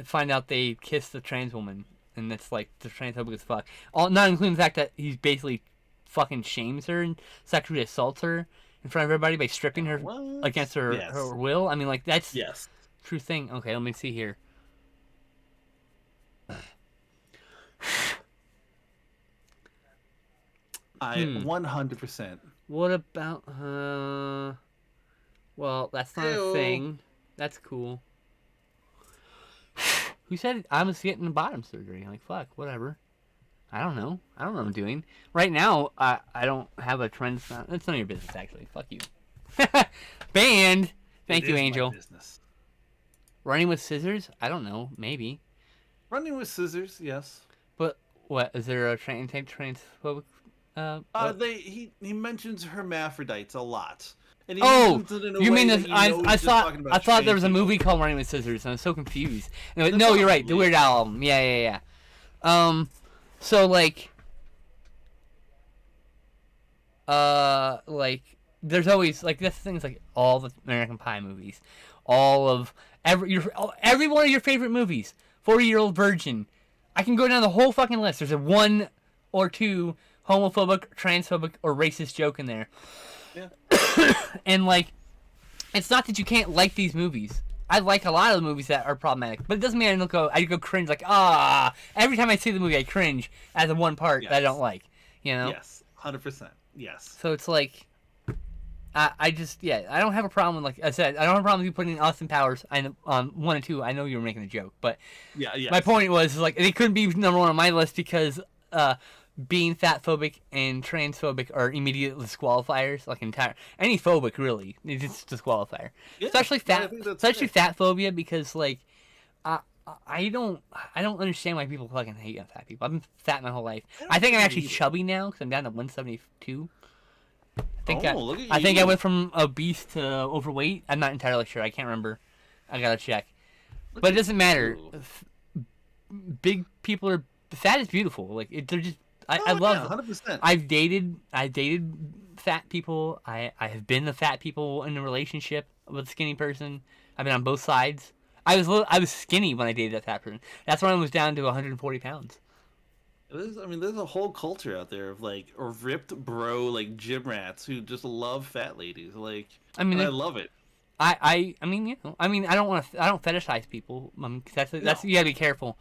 find out they kiss the trans woman, and that's like the transphobic as fuck. Not including the fact that he basically fucking shames her and sexually assaults her in front of everybody by stripping her against her will. I mean, like that's true thing. Okay, let me see here. I 100%. What about well, that's not a thing. That's cool. Who said I was getting bottom surgery? Like fuck, whatever. I don't know. I don't know what I'm doing. Right now, I don't have a trend. That's none of your business, actually. Fuck you. Banned. Thank you, Angel. Running with scissors? I don't know. Maybe. Running with scissors, yes. But what is there a transphobic? What? He mentions hermaphrodites a lot, and he Oh, mentions it in a you mean way this? that you know I he's just thought talking I about thought there trans was a people. movie called Running with Scissors, and I was so confused. No, There no, you're right. The probably Weird is. Al album. Yeah, yeah, yeah. So like there's always like this things like all the American Pie movies, all of every one of your favorite movies. 40-Year-Old Virgin. I can go down the whole fucking list. There's a one or two homophobic, transphobic, or racist joke in there. Yeah. And like, it's not that you can't like these movies. I like a lot of the movies that are problematic, but it doesn't mean I go cringe like every time I see the movie I cringe at the one part that I don't like. You know? Yes. 100%. Yes. So it's like, I just I don't have a problem with, like I said, I don't have a problem with you putting in Austin Powers. I know 1 and 2. I know you were making a joke, but Yeah. Yes. my point was like they couldn't be number one on my list because being fat phobic and transphobic are immediate disqualifiers. Like any phobic really, it's just disqualifier. Yeah, Especially I think that's fair. fat phobia because like I don't understand why people fucking hate fat people. I've been fat my whole life. I think I'm actually either. chubby now because I'm down to 172. Look at I think I you. went from obese to overweight. I'm not entirely sure. I can't remember. I gotta check. Look But it at doesn't matter. you. Big people are fat is beautiful. Like they're just. I Oh, love. yeah, 100%. I've dated fat people. I have been the fat people in a relationship with a skinny person. I've been on both sides. I was skinny when I dated that fat person. That's when I was down to 140 pounds. There's a whole culture out there of like ripped bro like gym rats who just love fat ladies. Like, I mean, and I love it. I mean, I don't fetishize people. 'Cause that's No. you gotta be careful.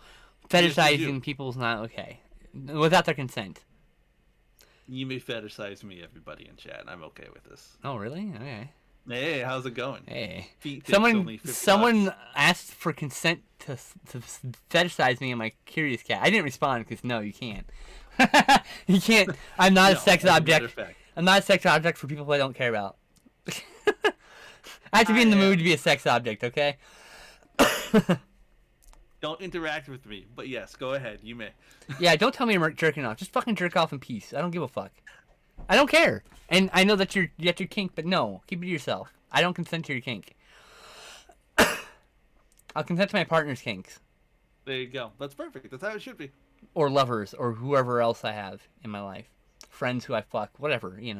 Yes, you do. Fetishizing people's not okay without their consent. You may fetishize me, everybody in chat. I'm okay with this. Oh, really? Okay. Hey, how's it going? Hey, Feet pics only someone $50. asked for consent to fetishize me and my curious cat. I didn't respond because no, you can't. You can't. I'm not a No, sex as a matter object. of fact. I'm not a sex object for people who I don't care about. I have to be in the mood to be a sex object, okay? Don't interact with me, but yes, go ahead. You may. Yeah, don't tell me I'm jerking off. Just fucking jerk off in peace. I don't give a fuck. I don't care. And I know that you got your kink, but no, keep it to yourself. I don't consent to your kink. I'll consent to my partner's kinks. There you go. That's perfect. That's how it should be. Or lovers, or whoever else I have in my life. Friends who I fuck, whatever, There's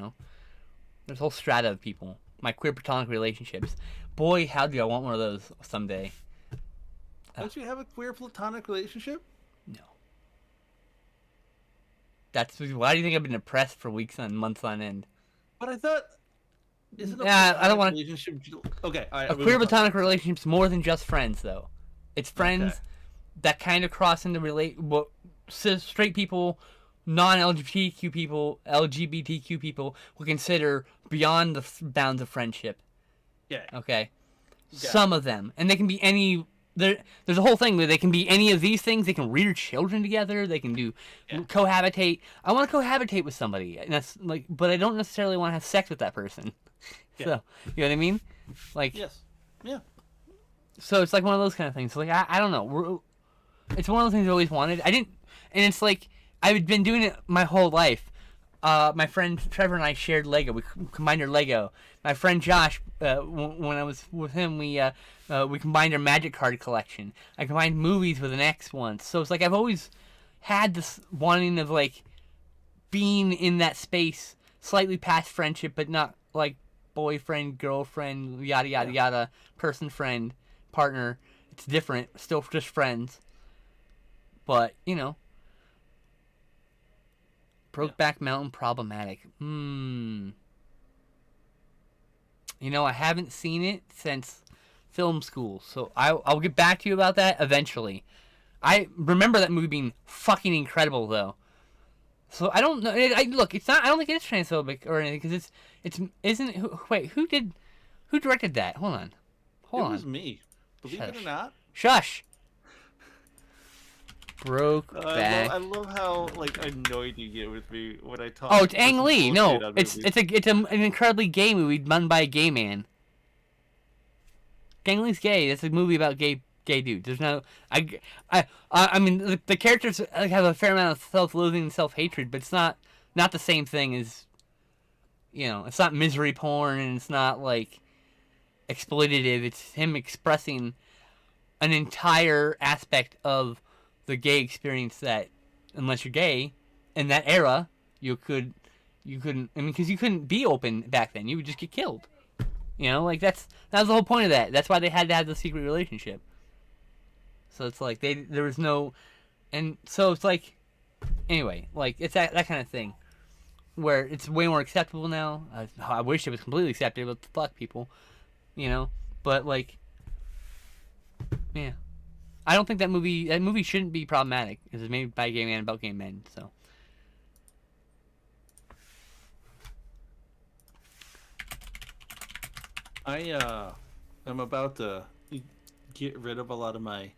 a whole strata of people. My queer platonic relationships. Boy, how do I want one of those someday. Don't you have a queer platonic relationship? No. Why do you think I've been depressed for weeks and months on end? But I thought. Isn't a Yeah, I don't platonic want relationship. Okay, all right. a queer platonic relationship's more than just friends, though. It's friends that kind of cross into straight people, LGBTQ people will consider beyond the bounds of friendship. Yeah. Okay. Some of them, and they can be any. There's a whole thing where they can be any of these things. They can rear children together. They can do cohabitate. I want to cohabitate with somebody, and that's like, but I don't necessarily want to have sex with that person. Yeah. So you know what I mean? Like, Yes. Yeah. so it's like one of those kind of things. So like I don't know. It's one of those things I always wanted. I didn't, and it's like I've been doing it my whole life. My friend Trevor and I shared Lego. We combined our Lego. My friend Josh, when I was with him, we combined our Magic card collection. I combined movies with an X once. So it's like I've always had this wanting of like being in that space, slightly past friendship, but not like boyfriend, girlfriend, yada yada yada, person, friend, partner. It's different. Still just friends. But Brokeback Mountain problematic. I haven't seen it since film school, so I'll get back to you about that eventually. I remember that movie being fucking incredible, though. So I don't know. Look, it's not. I don't think it's transphobic or anything because it's isn't. Wait, who directed that? Hold on. It was me. Believe it or not. Shush. Brokeback. I love how annoyed you get with me when I talk. Oh, it's Ang Lee. No, it's an incredibly gay movie done by a gay man. Ang Lee's gay. It's a movie about gay gay dudes. There's no I mean the characters have a fair amount of self-loathing and self-hatred, but it's not the same thing as, you know, it's not misery porn and it's not like exploitative. It's him expressing an entire aspect of the gay experience that, unless you're gay in that era, you couldn't. I mean, because you couldn't be open back then. You would just get killed. You know, like that was the whole point of that. That's why they had to have the secret relationship. So it's like there was no, and so it's like, anyway, like it's that kind of thing, where it's way more acceptable now. I wish it was completely acceptable to fuck people, you know, but like, yeah, I don't think that movie shouldn't be problematic because it's made by a gay man about gay men. So. I'm about to get rid of a lot of my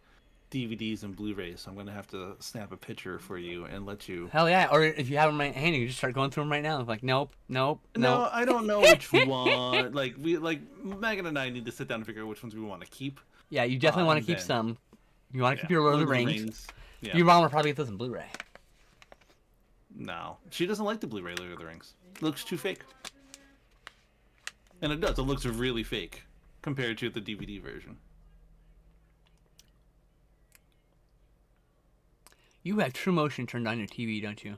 DVDs and Blu-rays, so I'm gonna have to snap a picture for you and let you. Hell yeah! Or if you have them right hand, you can just start going through them right now. Like, nope. No, I don't know which one. Like Megan and I need to sit down and figure out which ones we want to keep. Yeah, you definitely want to keep some. You want to keep your Lord of the Rings. Yeah. Your mom will probably get those in Blu-ray. No, she doesn't like the Blu-ray Lord of the Rings. It looks too fake. And it does. It looks really fake compared to the DVD version. You have True Motion turned on your TV, don't you?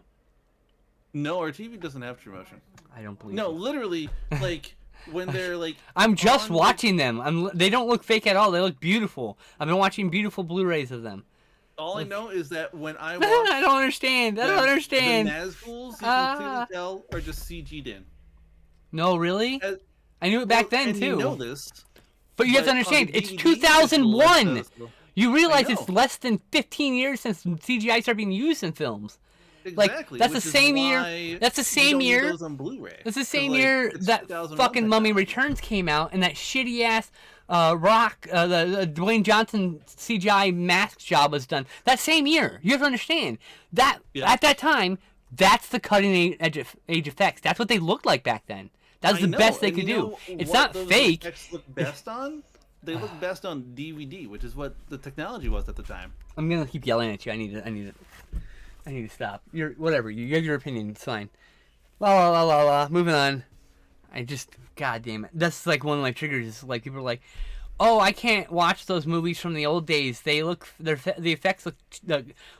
No, our TV doesn't have True Motion. I don't believe. No, it. literally, like when they're like. I'm just watching them. They don't look fake at all. They look beautiful. I've been watching beautiful Blu-rays of them. All I know is that when I watch. I don't understand. I don't understand. The Nazguls, you can clearly tell, are just CG'd in. No, really? I knew it back then too. You know this. But you have to understand, it's 2001. You realize it's less than 15 years since CGI started being used in films. Exactly. Like that's the same year. That's the same year. That's the same year that fucking Mummy Returns came out, and that shitty ass Rock, the Dwayne Johnson CGI mask job was done. That same year. You have to understand that at that time, that's the cutting edge effects. That's what they looked like back then. That was the best they could do. It's not fake. Effects look best on? They look best on DVD, which is what the technology was at the time. I'm gonna keep yelling at you. I need to stop. Whatever. You give your opinion. It's fine. La la la la la. Moving on. God damn it. That's like one of my triggers. Like people are like, oh, I can't watch those movies from the old days. The effects look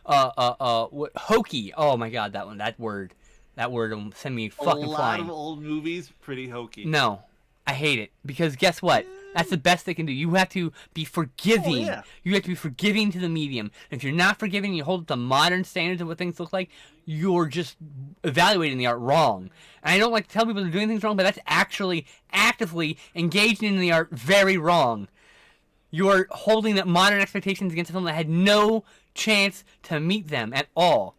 hokey. Oh my god, that word will send me fucking flying. A lot of old movies, pretty hokey. No, I hate it because guess what? That's the best they can do. You have to be forgiving. Oh, yeah. You have to be forgiving to the medium. If you're not forgiving, you hold it to modern standards of what things look like, you're just evaluating the art wrong. And I don't like to tell people they're doing things wrong, but that's actually actively engaging in the art very wrong. You're holding up modern expectations against a film that had no chance to meet them at all.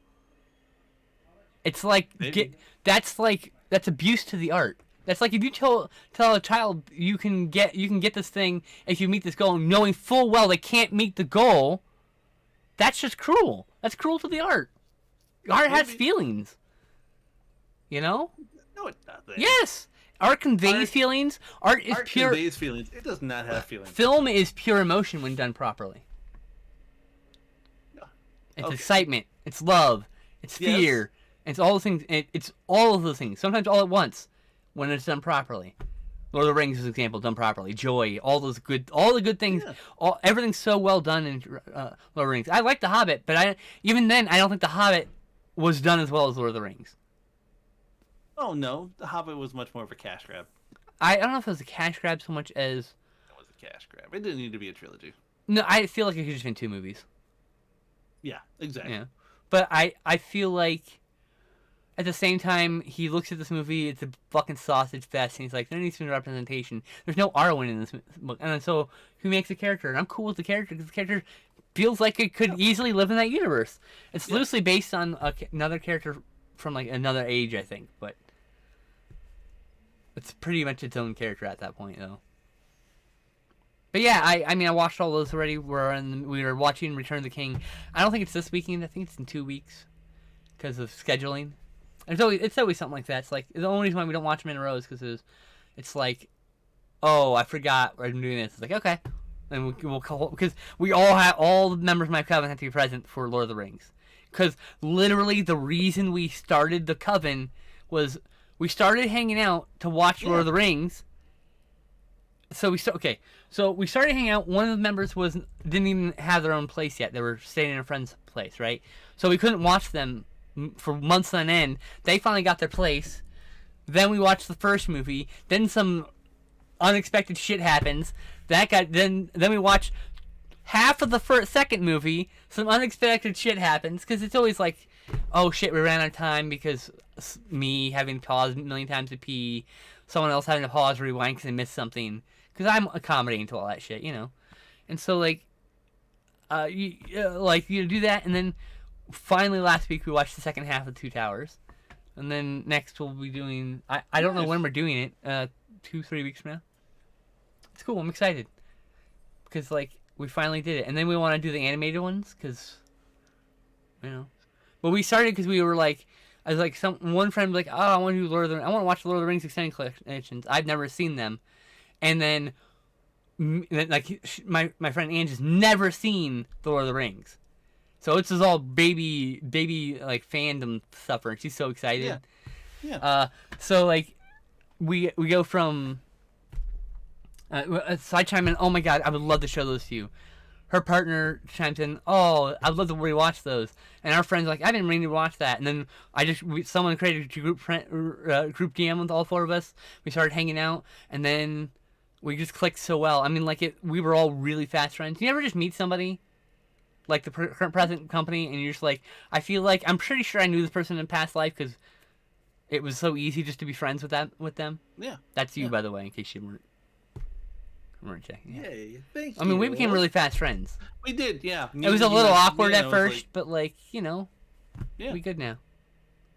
It's like that's abuse to the art. That's like if you tell a child you can get this thing if you meet this goal, knowing full well they can't meet the goal. That's just cruel. That's cruel to the art. Art has feelings. You know? No, it doesn't. Yes. Art conveys feelings. Art pure. Conveys feelings. It does not have feelings. Film is pure emotion when done properly. It's excitement. It's love. It's fear. Yes. It's all the things. It's all of those things. Sometimes all at once. When it's done properly. Lord of the Rings is an example, done properly. Joy, all the good things, everything's so well done in Lord of the Rings. I like The Hobbit, but even then, I don't think The Hobbit was done as well as Lord of the Rings. Oh no, The Hobbit was much more of a cash grab. I don't know if it was a cash grab so much as... It was a cash grab. It didn't need to be a trilogy. No, I feel like it could just been 2 movies. Yeah, exactly. Yeah, but I feel like... At the same time, he looks at this movie, it's a fucking sausage fest, and he's like, there needs to be representation. There's no Arwen in this book. And so, he makes a character, and I'm cool with the character, because the character feels like it could easily live in that universe. It's loosely based on another character from, like, another age, I think, but... It's pretty much its own character at that point, though. But yeah, I mean, I watched all those already. We were watching Return of the King. I don't think it's this weekend, I think it's in 2 weeks, because of scheduling. It's always something like that. It's like the only reason why we don't watch them in a row is because it's like, oh, I forgot I'm doing this. It's like, okay, and we'll call because we all the members of my coven have to be present for Lord of the Rings. Because literally the reason we started the coven was we started hanging out to watch Lord of the Rings. So we started hanging out. One of the members didn't even have their own place yet. They were staying in a friend's place, right? So we couldn't watch them for months on end. They finally got their place. Then we watched the first movie. Then some unexpected shit happens. Then we watch half of the second movie. Some unexpected shit happens because it's always like, oh shit, we ran out of time because me having paused a million times to pee, someone else having to pause, rewind because they missed something. Because I'm accommodating to all that shit, you know. And so you do that, and then finally last week we watched the second half of Two Towers. And then next we'll be doing... I don't know when we're doing it. 2-3 weeks from now. It's cool. I'm excited. Because, we finally did it. And then we want to do the animated ones, because... You know. But we started because we were I was one friend was like, oh, I want to do I want to watch Lord of the Rings extended collections. I've never seen them. And then, my friend Ange has never seen The Lord of the Rings. So it's just all baby, fandom stuff, and she's so excited. Yeah. So, we go from... so I chime in, oh my god, I would love to show those to you. Her partner chimes in, oh, I'd love to rewatch those. And our friend's like, I didn't really watch that. And then someone created a group DM with all four of us. We started hanging out, and then... We just clicked so well. I mean, we were all really fast friends. You ever just meet somebody, like the current present company, and you're just like, I feel like I'm pretty sure I knew this person in past life because it was so easy just to be friends with them. Yeah. That's you, by the way, in case you weren't checking. Yeah. Yay, thank you. I mean, we became really fast friends. We did, yeah. It was a little awkward at first, but yeah. we good now.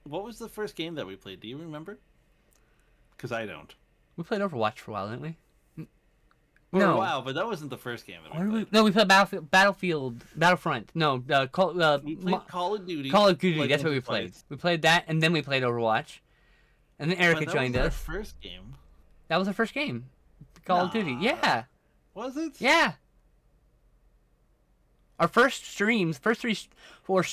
What was the first game that we played? Do you remember? Because I don't. We played Overwatch for a while, didn't we? For a while, but that wasn't the first game that we played. No, we played Battlefront. No, we played Call of Duty. Call of Duty, that's what we played. We played that, and then we played Overwatch. And then Erica joined us. That was our first game. That was our first game. Call of Duty, yeah. Was it? Yeah. Our first streams, first 4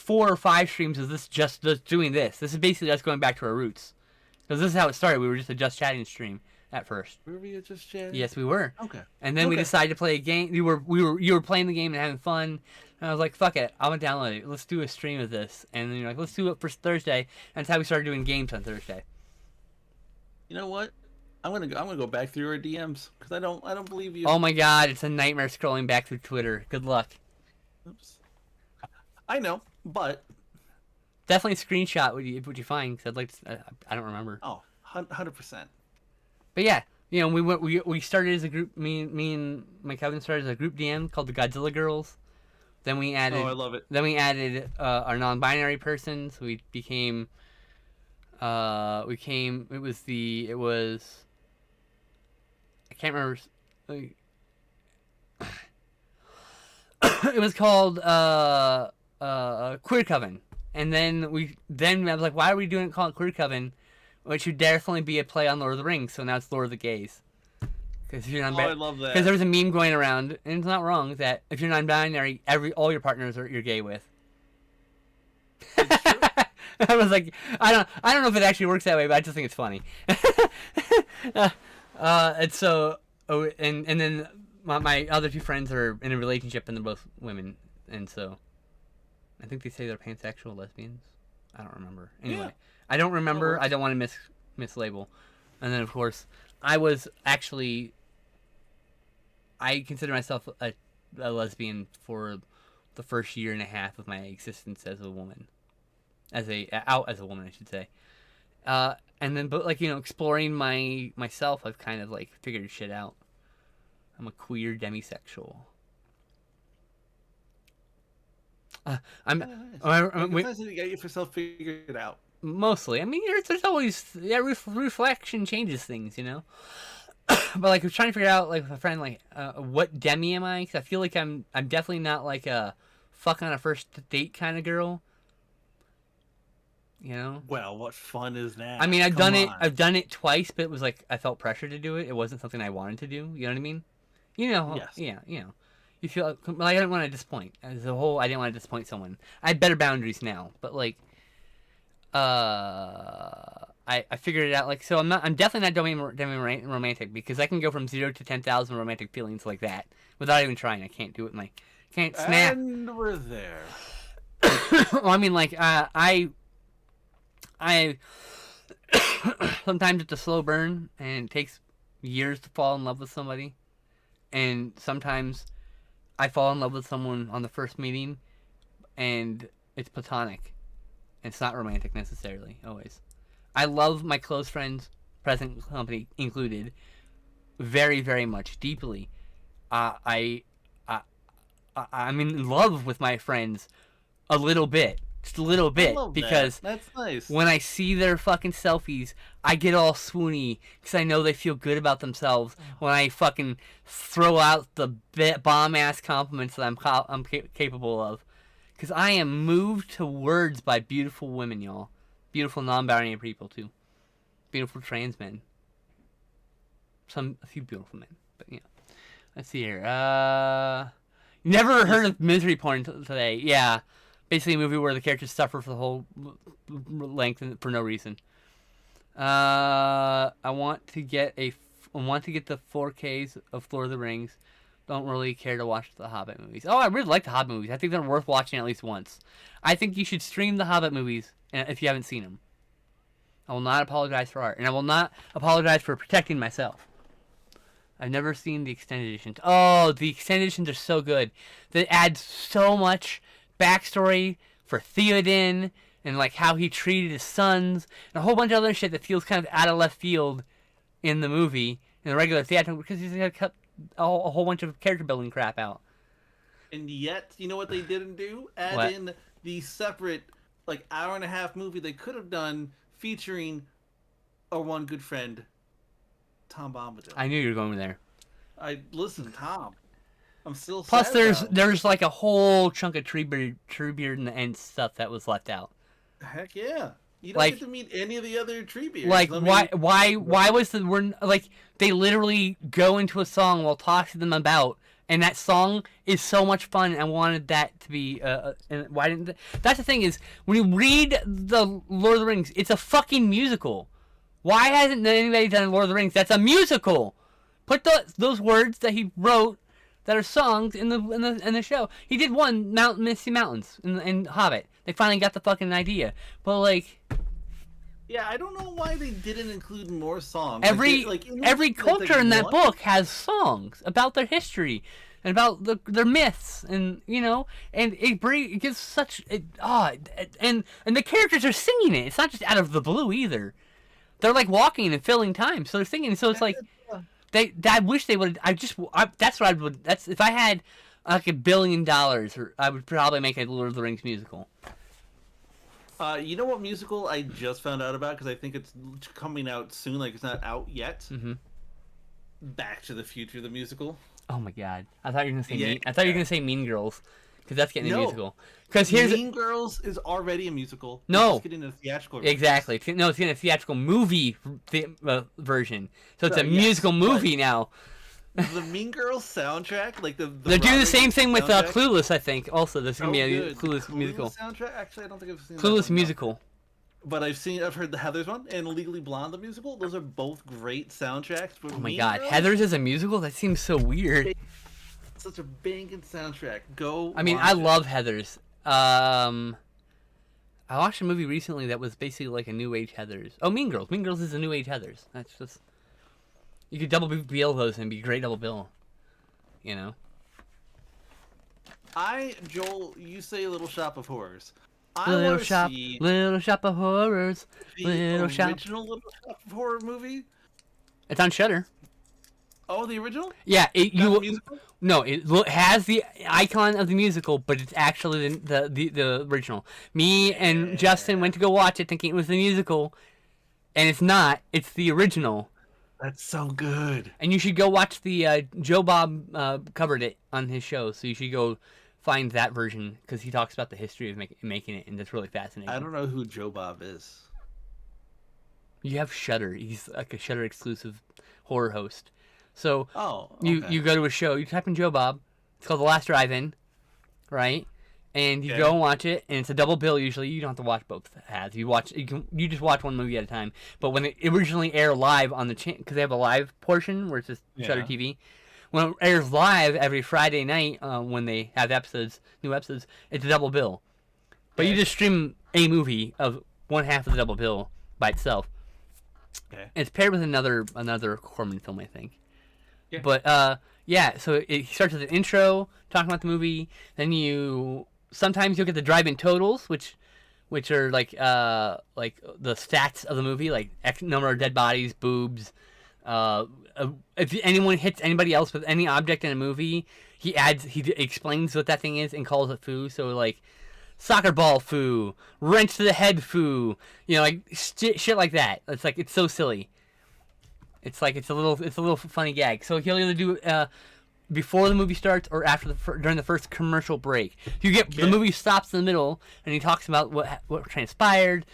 or 5 streams is this just doing this. This is basically us going back to our roots. Because this is how it started. We were just a just chatting stream. At first. Were we just chatting? Yes, we were. Okay. And then we decided to play a game. You were playing the game and having fun. And I was like, fuck it, I'm gonna download it. Let's do a stream of this. And then you're like, let's do it for Thursday. And that's how we started doing games on Thursday. You know what? I'm gonna go back through our DMs because I don't believe you. Oh my god, it's a nightmare scrolling back through Twitter. Good luck. Oops. I know, but definitely screenshot what you find because I'd like to, I don't remember. Oh, 100%. But yeah, we started as a group. Me and my cousin started as a group DM called the Godzilla Girls. Then we added. Oh, I love it. Then we added our non-binary person, so we became. It was. I can't remember. It was called Queer Coven, and then I was like, why are we doing it called Queer Coven? Which should definitely be a play on Lord of the Rings, so now it's Lord of the Gays. Because you're I love that. Because there was a meme going around, and it's not wrong, that if you're non-binary, all your partners you're gay with. It's true. I was like, I don't know if it actually works that way, but I just think it's funny. And so, and then my other 2 friends are in a relationship, and they're both women, and so I think they say they're pansexual lesbians. I don't remember. Anyway. Yeah. I don't remember. I don't want to mislabel. And then, of course, I consider myself a lesbian for the first year and a half of my existence as a woman. Out as a woman, I should say. And then, but exploring myself, I've kind of figured shit out. I'm a queer demisexual. You got yourself figured out. Mostly. I mean, there's always reflection changes things, But I'm trying to figure out with a friend what demi am I? Because I feel like I'm definitely not a fuck on a first date kind of girl. Well, what fun is that? I mean, I've done it twice, but it was I felt pressure to do it. It wasn't something I wanted to do. You know what I mean? You know, Yes. yeah, you know. You feel like I didn't want to disappoint. As a whole, I didn't want to disappoint someone. I had better boundaries now, but like, I figured it out. Like, so I'm definitely not domain romantic because I can go from 0 to 10,000 romantic feelings like that without even trying. I can't do it. Can't snap. And we're there. Well, I mean, like, I sometimes it's a slow burn and it takes years to fall in love with somebody, and sometimes I fall in love with someone on the first meeting, and it's platonic. It's not romantic necessarily, always. I love my close friends, present company included, very, very much, deeply. I, I, I'm in love with my friends a little bit. Just a little I bit. love that. Because That's nice. when I see their fucking selfies, I get all swoony because I know they feel good about themselves when I fucking throw out the bomb ass compliments that I'm capable of. Because I am moved to words by beautiful women, y'all. Beautiful non-binary people too. Beautiful trans men. A few beautiful men, but yeah. Let's see here. Never heard of misery porn today. Yeah, basically a movie where the characters suffer for the whole length and for no reason. I want to get the 4Ks of Lord of the Rings. Don't really care to watch the Hobbit movies. Oh, I really like the Hobbit movies. I think they're worth watching at least once. I think you should stream the Hobbit movies if you haven't seen them. I will not apologize for art, and I will not apologize for protecting myself. I've never seen the extended editions. Oh, the extended editions are so good. That adds so much backstory for Theoden and like how he treated his sons and a whole bunch of other shit that feels kind of out of left field in the movie in the regular theatrical because he's gonna cut a whole bunch of character building crap out. And yet, you know what they didn't do? Add What? in the separate, like, hour and a half movie they could have done featuring our one good friend, Tom Bombadil. I knew you were going there. Listen, Tom. I'm still Plus, sad there's like a whole chunk of Treebeard and the end stuff that was left out. Heck yeah. You don't Like- get to meet any of the other Treebeards. Like, I mean, why was the we're like they literally go into a song while talking to them about, and that song is so much fun. I wanted that to be and why didn't that's the thing is when you read the Lord of the Rings, it's a fucking musical. Why hasn't anybody done Lord of the Rings? That's a musical. Put those words that he wrote that are songs in the show. He did one Misty Mountains in Hobbit. They finally got the fucking idea, but like. Yeah, I don't know why they didn't include more songs. Every Like, culture in that book has songs about their history and about their myths, and you know, and it gives such and the characters are singing it. It's not just out of the blue either. They're like walking and filling time, so they're singing. So it's like I wish they would. That's what I would. That's if I had like $1 billion, I would probably make a Lord of the Rings musical. You know what musical I just found out about because I think it's coming out soon. Like it's not out yet. Mm-hmm. Back to the Future, the musical. Oh my god! I thought you were gonna say Yeah. I thought you were gonna say Mean Girls, because that's getting a No. musical. Because here's Mean Girls is already a musical. No. It's just getting a theatrical. release. exactly no, it's getting a theatrical movie version, so it's a Yes, musical movie now. The Mean Girls soundtrack, like the They're doing the Robert same thing with soundtrack. Clueless, I think. Also, there's gonna be a good. Clueless musical. soundtrack. Actually, I don't think I've seen that Clueless one, no. musical. But I've heard the Heathers one and Legally Blonde the musical. Those are both great soundtracks. But Oh my Mean god, Girls, Heathers is a musical? That seems so weird. such a banging soundtrack. Go. I mean, watch I it. love Heathers. I watched a movie recently that was basically like a new age Heathers. Oh, Mean Girls. Mean Girls is a new age Heathers. That's just you could double bill those and be a great double bill. You know. Joel, you say Little Shop of Horrors. Little shop of horrors. The Little shop. original Little Shop of Horror movie. It's on Shudder. Oh, the original? Yeah, Not the musical? no, it has the icon of the musical, but it's actually the original. Me and Justin went to go watch it thinking it was the musical, and it's not. It's the original. That's so good. And you should go watch the Joe Bob covered it on his show, so you should go find that version because he talks about the history of making it, and that's really fascinating. I don't know who Joe Bob is. You have Shudder. He's like a Shudder exclusive horror host. So Oh, you okay. you go to a show, you type in Joe Bob. It's called The Last Drive-In, right? And you go Okay. and watch it, and it's a double bill. Usually, you don't have to watch both halves. You just watch one movie at a time. But when it originally aired live on the channel, because they have a live portion where it's just Shutter Yeah. TV, when it airs live every Friday night, when they have new episodes, it's a double bill. But you Okay. just stream a movie of one half of the double bill by itself. Okay. And it's paired with another Corman film, I think. Yeah. But yeah, so it starts with an intro talking about the movie. Then sometimes you'll get the drive-in totals, which are like the stats of the movie, like X number of dead bodies, boobs. If anyone hits anybody else with any object in a movie, he explains what that thing is and calls it foo. So like soccer ball foo, wrench to the head foo, like shit like that. It's so silly. It's a little funny gag. So he'll either do before the movie starts or during the first commercial break. The Okay. movie stops in the middle and he talks about what transpired,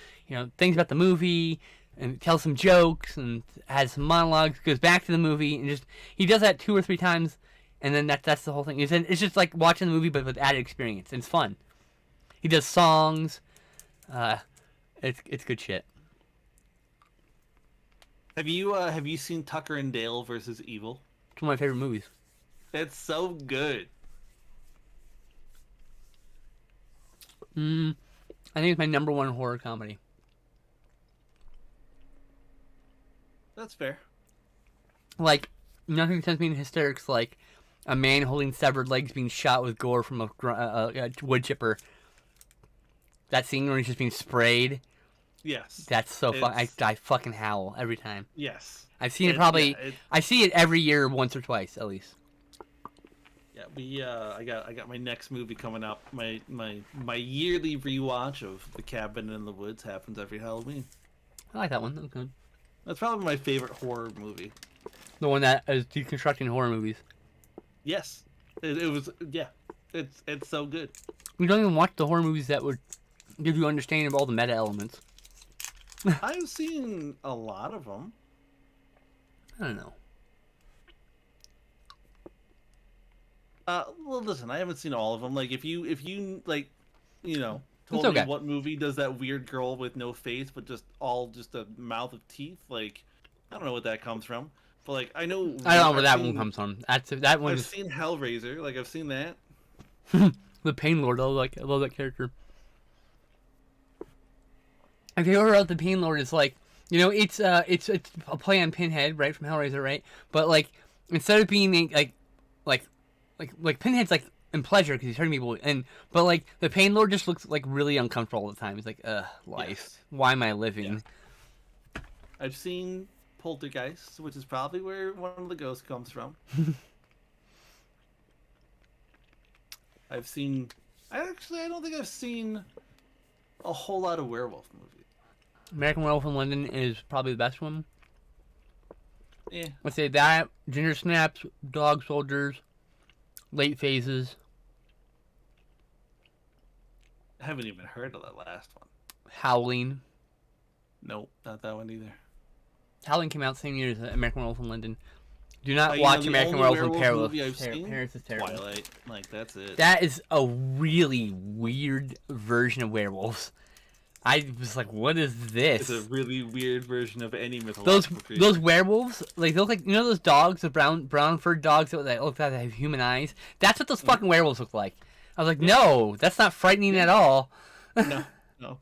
things about the movie, and tells some jokes and has some monologues. Goes back to the movie and he does that 2 or 3 times, and then that's the whole thing. It's just like watching the movie but with added experience. It's fun. He does songs. Uh, it's good shit. Have you seen Tucker and Dale versus Evil? It's one of my favorite movies. It's so good. I think it's my number one horror comedy. That's fair. Like, nothing sends me in hysterics like a man holding severed legs being shot with gore from a wood chipper. That scene where he's just being sprayed. Yes. That's so fun. I fucking howl every time. Yes. I've seen it probably. Yeah, I see it every year, once or twice at least. I got my next movie coming up. My yearly rewatch of The Cabin in the Woods happens every Halloween. I like that one. That's good. That's probably my favorite horror movie. The one that is deconstructing horror movies. Yes. It was, yeah. It's so good. We don't even watch the horror movies that would give you understanding of all the meta elements. I've seen a lot of them. I don't know. Well, listen, I haven't seen all of them. Like, if you like, told It's okay. me what movie does that weird girl with no face but just a mouth of teeth, like, I don't know what that comes from. But like, I know. I don't know where that one comes from. That one. I've seen Hellraiser. Like, I've seen that. The Pain Lord. I love that character. Have you ever heard the Pain Lord? Is like, it's a play on Pinhead, right, from Hellraiser, right? But like, instead of being like Pinhead's like in pleasure because he's hurting people, but like the Pain Lord just looks like really uncomfortable all the time. He's like, life. Yes. Why am I living? Yes. I've seen Poltergeist, which is probably where one of the ghosts comes from. I don't think I've seen a whole lot of werewolf movies. American Werewolf in London is probably the best one. Yeah. Let's say that Ginger Snaps, Dog Soldiers, Late Phases, I haven't even heard of that last one. Howling. Nope, not that one either. Howling came out the same year as American Werewolf in London. Do not You watch know, the American only Werewolf in Paris. movie I've seen? Paris is terrible. Twilight. Like, that's it. That is a really weird version of werewolls. I was like, what is this? It's a really weird version of any mythological creature. Those werewolves, like they look like those dogs, the brown furred dogs that look like they have human eyes. That's what those fucking werewolves look like. I was like, no, that's not frightening at all. No.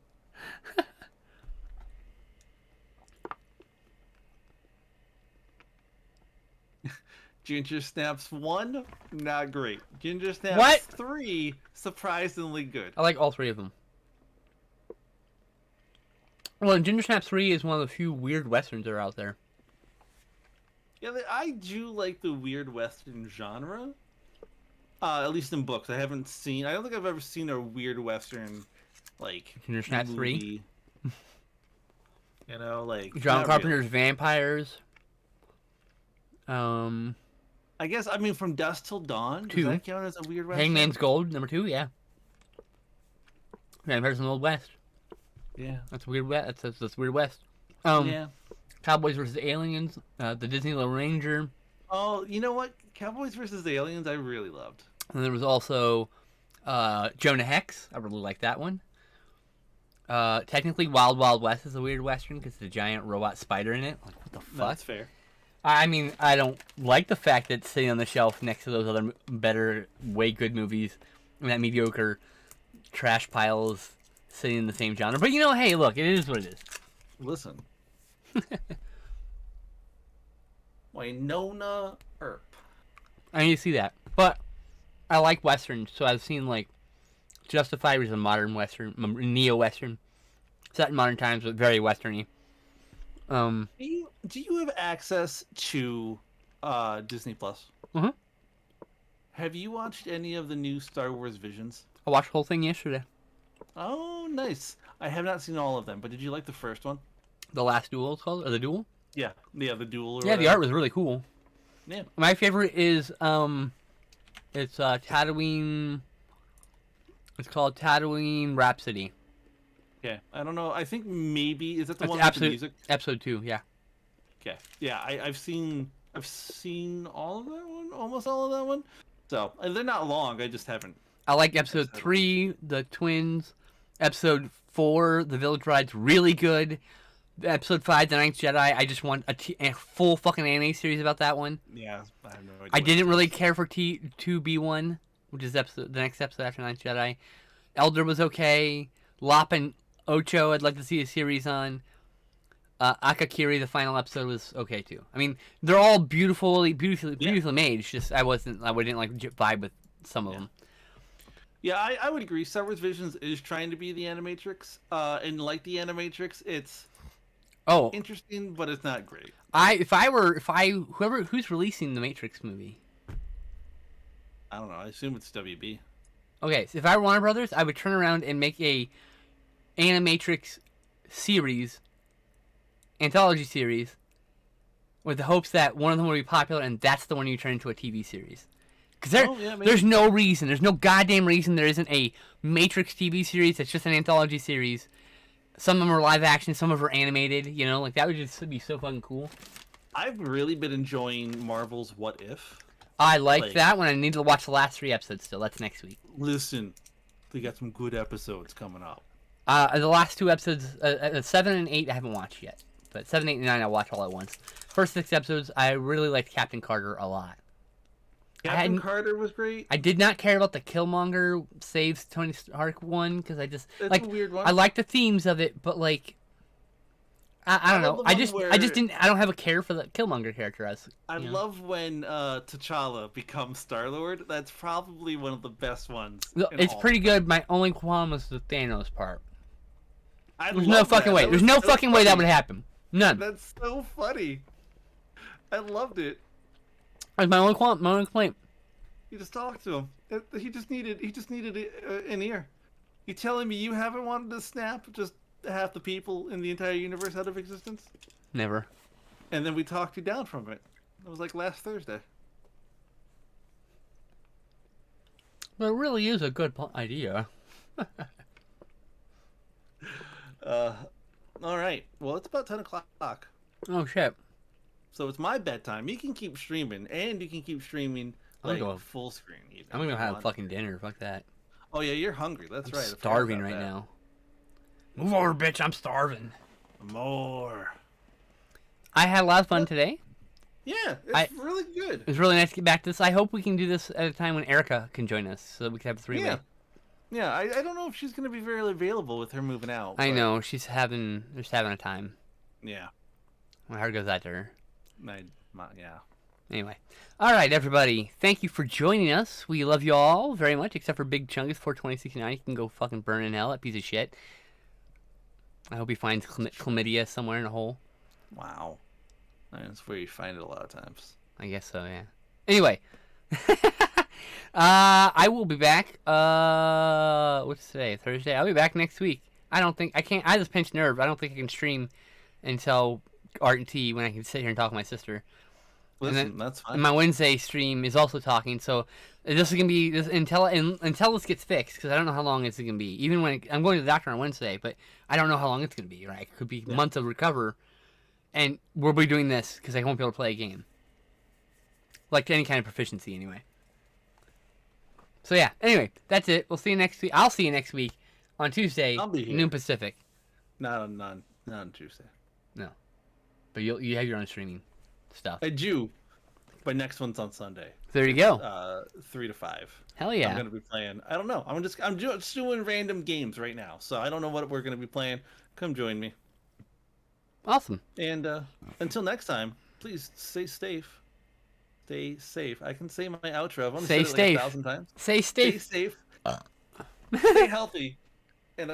Ginger Snaps 1, not great. Ginger Snaps What? 3, surprisingly good. I like all three of them. Well, Ginger Snaps 3 is one of the few weird westerns that are out there. Yeah, I do like the weird western genre. At least in books. I don't think I've ever seen a weird western, like, Ginger Snaps 3? movie. Like... John not Carpenter's really. Vampires. I guess, From Dusk Till Dawn, does 2. that count as a weird western? Hangman's Gold, number 2, yeah. Vampires in the Old West. Yeah. That's weird. That's Weird West. Yeah. Cowboys vs. Aliens. The Disney Lone Ranger. Oh, you know what? Cowboys versus Aliens, I really loved. And there was also Jonah Hex. I really like that one. Technically, Wild Wild West is a weird western because there's a giant robot spider in it. Like, what the No, fuck? that's fair. I mean, I don't like the fact that it's sitting on the shelf next to those other better, way good movies, and that mediocre trash pile is sitting in the same genre. But you know, hey, look, it is what it is. Listen, Winona Earp. I need to see that. But I like westerns, so I've seen like Justified, which is a modern western, neo-western, set in modern times, but very westerny. Do you have access to Disney Plus? Mhm. Have you watched any of the new Star Wars Visions? I watched the whole thing yesterday. Oh, nice. I have not seen all of them, but did you like the first one? The Last Duel, it's called, or the Duel. Yeah, the duel. Or Yeah, the whatever. art was really cool. Yeah. My favorite is it's Tatooine. It's called Tatooine Rhapsody. Okay. I don't know. I think maybe is that the That's one with the absolute music? episode 2. Yeah, Okay. Yeah, I've seen all of that one, almost all of that one. So they're not long. I just haven't. I like episode 3, the twins. Episode 4, the village ride's really good. Episode 5, the Ninth Jedi. I just want a full fucking anime series about that one. Yeah, I have no idea. I what didn't it really is. care for T2B1, which is the next episode after Ninth Jedi. Elder was okay. Lop and Ocho, I'd like to see a series on. Akakiri, the final episode, was okay too. I mean, they're all beautifully made. It's just I didn't like vibe with some of them. Yeah, I would agree. Star Wars Visions is trying to be the Animatrix, and like the Animatrix, it's Oh, interesting, but it's not great. who's releasing the Matrix movie? I don't know. I assume it's WB. Okay, so if I were Warner Brothers, I would turn around and make a Animatrix series, anthology series, with the hopes that one of them will be popular, and that's the one you turn into a TV series. Because there's no reason, there's no goddamn reason there isn't a Matrix TV series that's just an anthology series. Some of them are live action, some of them are animated. You know, like that would just be so fucking cool. I've really been enjoying Marvel's What If. I like that one. I need to watch the last 3 episodes still. That's next week. Listen, they got some good episodes coming up. The last 2 episodes, 7 and 8, I haven't watched yet. But 7, 8, and 9, I'll watch all at once. First 6 episodes, I really liked Captain Carter a lot. Captain Carter was great. I did not care about the Killmonger saves Tony Stark one because I just It's like a weird one. I like the themes of it, but like I don't know. I just didn't. I don't have a care for the Killmonger character as. I love when T'Challa becomes Star-Lord. That's probably one of the best ones. It's pretty good. My only qualm was the Thanos part. There's no love fucking that. way. That There's was no so fucking way that funny. would happen. None. That's so funny. I loved it. That's my only qualm. My only complaint. You just talked to him. He just needed an ear. You telling me you haven't wanted to snap just half the people in the entire universe out of existence? Never. And then we talked you down from it. It was like last Thursday. But it really is a good idea. All right. Well, it's about 10 o'clock. Oh shit. So it's my bedtime. You can keep streaming, and you can keep streaming like full screen. Even I'm gonna go have fucking dinner. Fuck that. Oh yeah, you're hungry. That's right. I forgot Starving about right that. now. Move over, bitch. I'm starving. More. I had a lot of fun today. Yeah, it's really good. It was really nice to get back to this. I hope we can do this at a time when Erica can join us, so that we can have a 3-way. Yeah, I don't know if she's gonna be very available with her moving out. I know she's having a time. Yeah. My heart goes out to her. Yeah. Anyway, all right, everybody. Thank you for joining us. We love you all very much, except for Big Chungus 42069. You can go fucking burn in hell, that piece of shit. I hope he finds chlamydia somewhere in a hole. Wow. That's where you find it a lot of times. I guess so, yeah. Anyway. I will be back. What's today? Thursday? I'll be back next week. I just pinched nerve. I don't think I can stream until Art and Tea when I can sit here and talk to my sister. Listen, that's fine. And my Wednesday stream is also talking, so this is gonna be until this gets fixed, because I don't know how long it's gonna be. Even when I'm going to the doctor on Wednesday, but I don't know how long it's gonna be. Right? It could be months of recover, and we'll be doing this because I won't be able to play a game. like any kind of proficiency anyway. So yeah. Anyway, that's it. We'll see you next week. I'll see you next week on Tuesday, I'll be here. noon Pacific. Not on Tuesday. No, but you have your own streaming stuff. I do. My next one's on Sunday. There you go. 3 to 5. Hell yeah. I'm gonna be playing. I don't know. I'm just doing random games right now, so I don't know what we're gonna be playing. Come join me. Awesome. And until next time, please stay safe. Stay safe. I can say my outro. I've only Stay said it like safe. 1,000 times. Stay Stay safe. safe. Stay healthy. And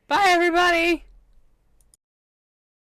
Bye, everybody.